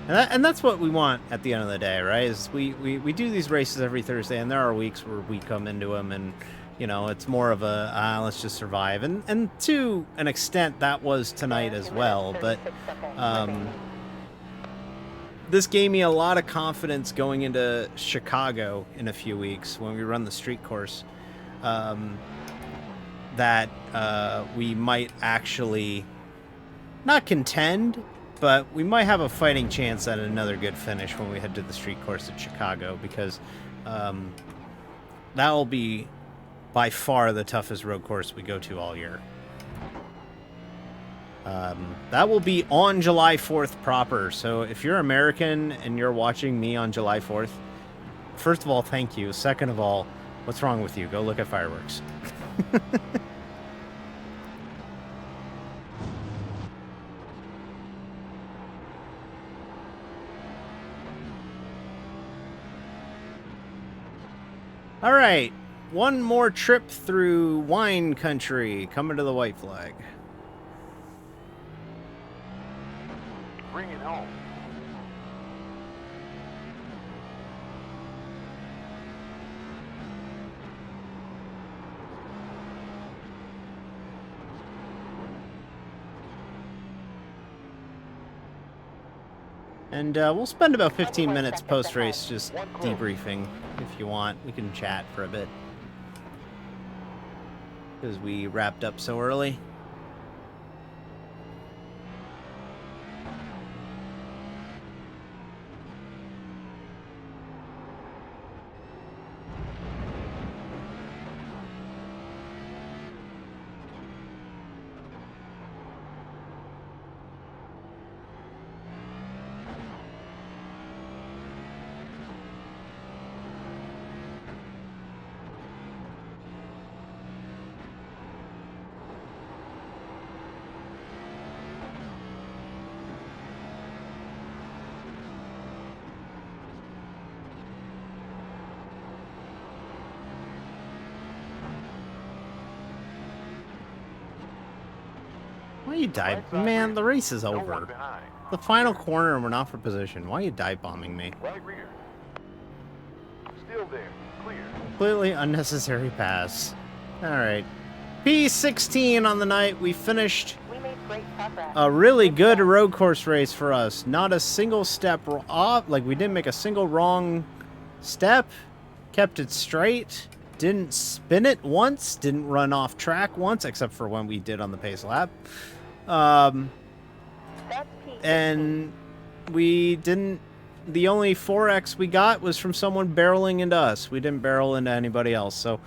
and that's what we want at the end of the day, right? Is we do these races every Thursday, and there are weeks where we come into them and, you know, it's more of a let's just survive, and to an extent that was tonight as well, but this gave me a lot of confidence going into Chicago in a few weeks when we run the street course, that we might actually not contend, but we might have a fighting chance at another good finish when we head to the street course at Chicago, because that will be by far the toughest road course we go to all year. That will be on July 4th proper. So if you're American and you're watching me on July 4th, first of all, thank you. Second of all, what's wrong with you? Go look at fireworks. All right. One more trip through wine country, coming to the white flag. Bring it home. And we'll spend about 15 minutes post-race just debriefing. If you want, we can chat for a bit, because we wrapped up so early. Why you dive? Man, the race is over. The final corner and we're not for position. Why are you dive bombing me? Right rear. Still there. Clear. Completely unnecessary pass. Alright. P16 on the night. We finished We made great progress. a really good road course race for us. Not a single step off. Like, we didn't make a single wrong step. Kept it straight. Didn't spin it once. Didn't run off track once, except for when we did on the pace lap. That's P16. And we didn't... The only 4X we got was from someone barreling into us. We didn't barrel into anybody else. So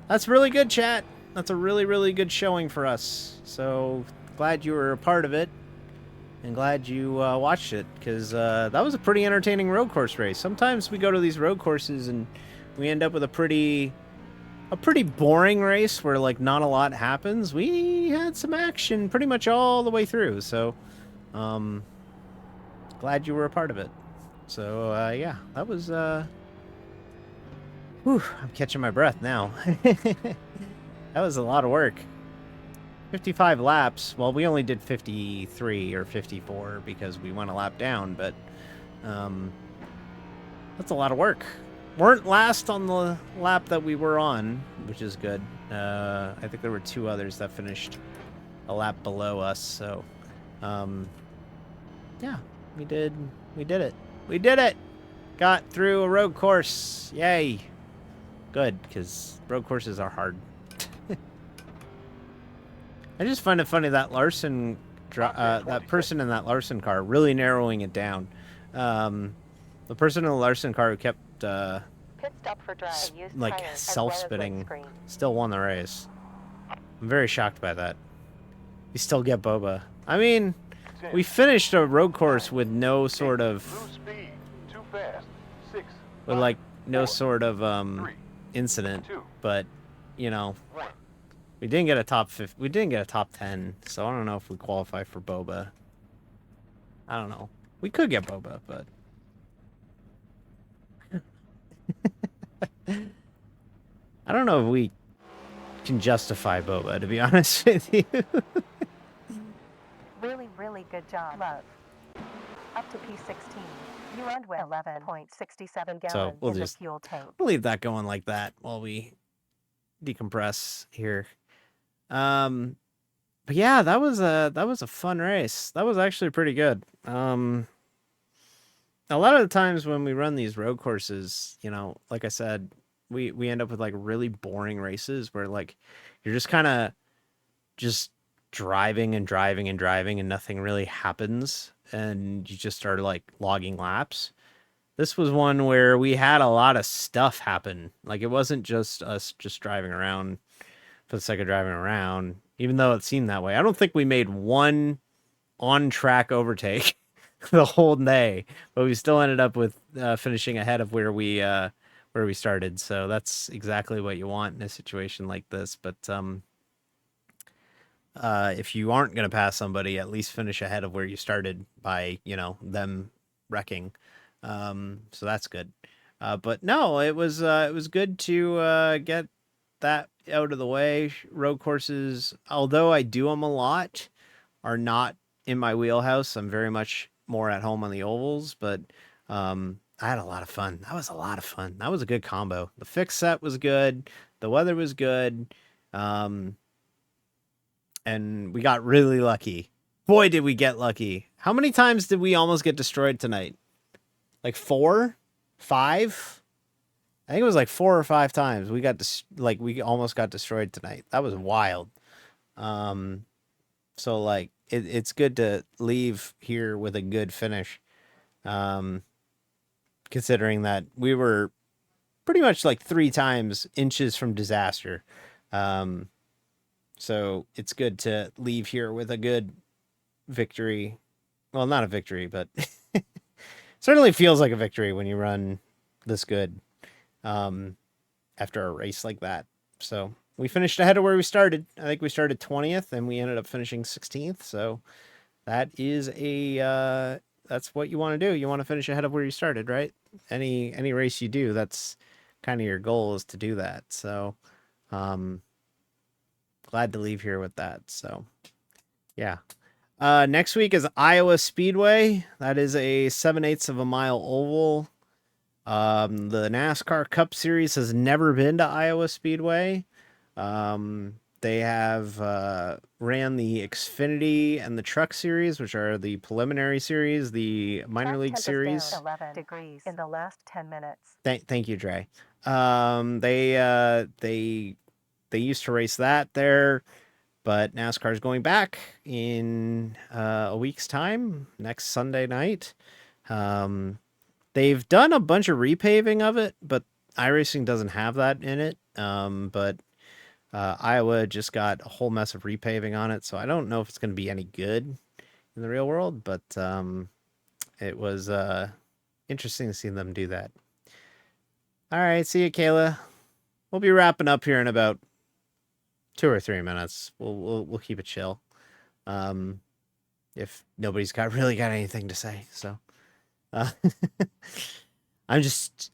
that's really good, chat. That's a really, really good showing for us. So glad you were a part of it. And glad you watched it. Because that was a pretty entertaining road course race. Sometimes we go to these road courses and we end up with a pretty boring race where, like, not a lot happens. We had some action pretty much all the way through. So glad you were a part of it. So, yeah, that was, whew, I'm catching my breath now. That was a lot of work. 55 laps. Well, we only did 53 or 54 because we went a lap down, but, that's a lot of work. Weren't last on the lap that we were on, which is good. I think there were 2 others that finished a lap below us, so, yeah, we did it. We did it! Got through a road course. Yay! Good, because road courses are hard. I just find it funny that that person in that Larson car really narrowing it down. The person in the Larson car who kept Pit stop for dry and used like tires as well as self-spinning windscreen. still won the race. I'm very shocked by that. You still get Boba. I mean, we finished a road course with no sort of Lose speed. Too fast. 6. with 5, like no 4, sort of 3, incident, 2, but you know, 1. we didn't get a top 50, we didn't get a top 10, so I don't know if we qualify for Boba. I don't know. We could get Boba, but I don't know if we can justify Boba, to be honest with you. Really, really good job. Love. Up to P16. You run with 11.67 gallons So we'll in just the fuel tank. we'll leave that going like that while we decompress here. But yeah, that was a fun race. That was actually pretty good. A lot of the times when we run these road courses, you know, like I said, we end up with like really boring races where like you're just kind of just driving and driving and driving and nothing really happens and you just start like logging laps. This was one where we had a lot of stuff happen. Like it wasn't just us just driving around for the sake of driving around, even though it seemed that way. I don't think we made one on-track overtake the whole day, but we still ended up with finishing ahead of where we started. So that's exactly what you want in a situation like this. But if you aren't going to pass somebody, at least finish ahead of where you started by, you know, them wrecking. So that's good. But no, it was good to get that out of the way. Road courses, although I do them a lot, are not in my wheelhouse. I'm very much more at home on the ovals, but I had a lot of fun. That was a lot of fun. That was a good combo. The fixed set was good. The weather was good. And we got really lucky. Boy, did we get lucky. How many times did we almost get destroyed tonight? Like 4? 5? I think it was like 4 or 5 times we we almost got destroyed tonight. That was wild. So like it's good to leave here with a good finish. Considering that we were pretty much like 3 times inches from disaster. So it's good to leave here with a good victory. Well, not a victory, but certainly feels like a victory when you run this good after a race like that. So we finished ahead of where we started. I think we started 20th and we ended up finishing 16th. So that is that's what you want to do. You want to finish ahead of where you started, right? Any race you do, that's kind of your goal, is to do that. So glad to leave here with that. So yeah. Next week is Iowa Speedway. That is a 7/8 of a mile oval. The NASCAR Cup Series has never been to Iowa Speedway. They have ran the Xfinity and the Truck Series, which are the preliminary series, the minor league series. 11 degrees in the last 10 minutes. Thank you, Dre. They used to race that there, but NASCAR is going back in a week's time, next Sunday night. They've done a bunch of repaving of it, but iRacing doesn't have that in it. But Iowa just got a whole mess of repaving on it, so I don't know if it's going to be any good in the real world, but it was interesting to see them do that. All right, see you, Kayla. We'll be wrapping up here in about 2 or 3 minutes. We'll keep it chill. If nobody's really got anything to say, so I'm just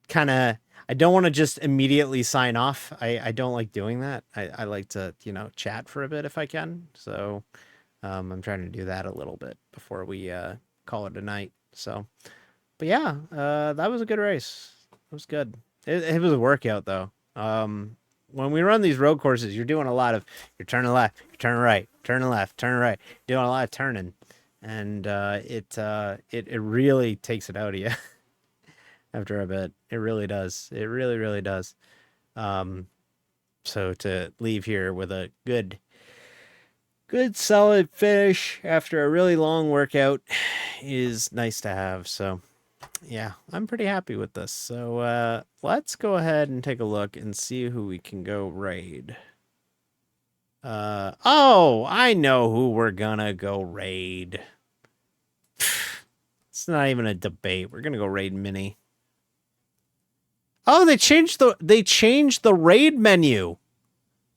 kind of, I don't want to just immediately sign off. I don't like doing that. I like to, chat for a bit if I can. So I'm trying to do that a little bit before we call it a night. So, but yeah, that was a good race. It was good. It was a workout though. When we run these road courses, you're doing a lot of, you're turning left, you're turning right, turning left, turning right, doing a lot of turning. And it really takes it out of you after a bit. It really does. It really, really does. So to leave here with a good good solid finish after a really long workout is nice to have. So yeah, I'm pretty happy with this. So let's go ahead and take a look and see who we can go raid. Oh, I know who we're gonna go raid. It's not even a debate. We're gonna go raid Mini. Oh, they changed the raid menu.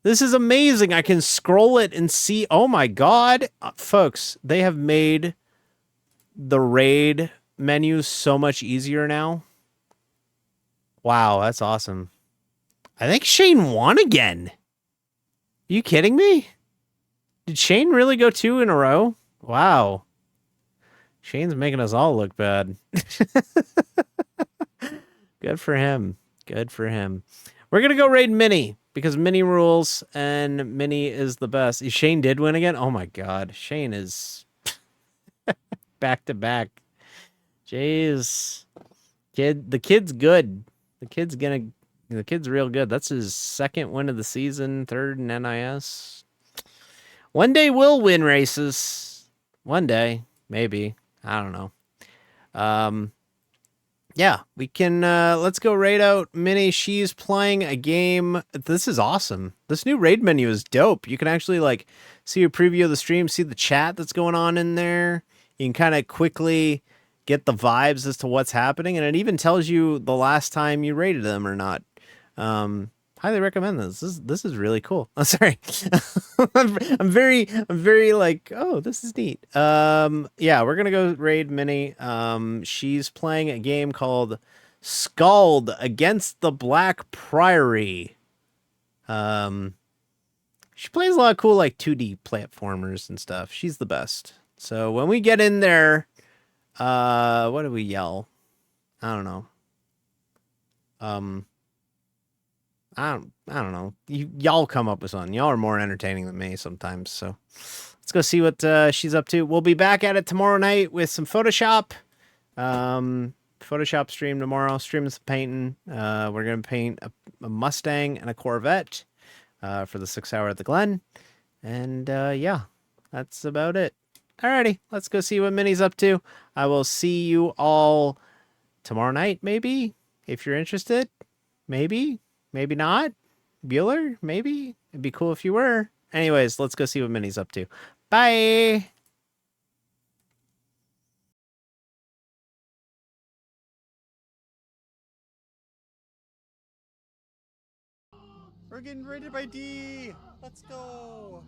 This is amazing. I can scroll it and see. Oh my god, folks, they have made the raid menu so much easier now. Wow, that's awesome. I think Shane won again. Are you kidding me? Did Shane really go 2 in a row? Wow. Shane's making us all look bad. Good for him. Good for him. We're going to go raid Mini because Mini rules and Mini is the best. Shane did win again? Oh my god. Shane is back to back. Jeez. The kid's good. The kid's real good. That's his second win of the season, third in NIS. One day we'll win races. One day, maybe. I don't know. Yeah, we can, let's go raid out Minnie. She's playing a game. This is awesome. This new raid menu is dope. You can actually, like, see a preview of the stream, see the chat that's going on in there. You can kind of quickly get the vibes as to what's happening, and it even tells you the last time you raided them or not. Highly recommend this. This is really cool. I'm sorry. I'm very like, oh, this is neat. Yeah, we're gonna go raid Minnie. She's playing a game called Scald Against the Black Priory. She plays a lot of cool like 2D platformers and stuff. She's the best. So when we get in there, what do we yell? I don't know. I don't know. Y'all come up with something. Y'all are more entertaining than me sometimes. So let's go see what she's up to. We'll be back at it tomorrow night with some Photoshop. Photoshop stream tomorrow. Streaming some painting. We're gonna paint a Mustang and a Corvette for the 6 hour at the Glen. And yeah, that's about it. Alrighty, let's go see what Minnie's up to. I will see you all tomorrow night, maybe, if you're interested. Maybe. Maybe not. Bueller? Maybe. It'd be cool if you were. Anyways, let's go see what Minnie's up to. Bye! We're getting raided by D. Let's go.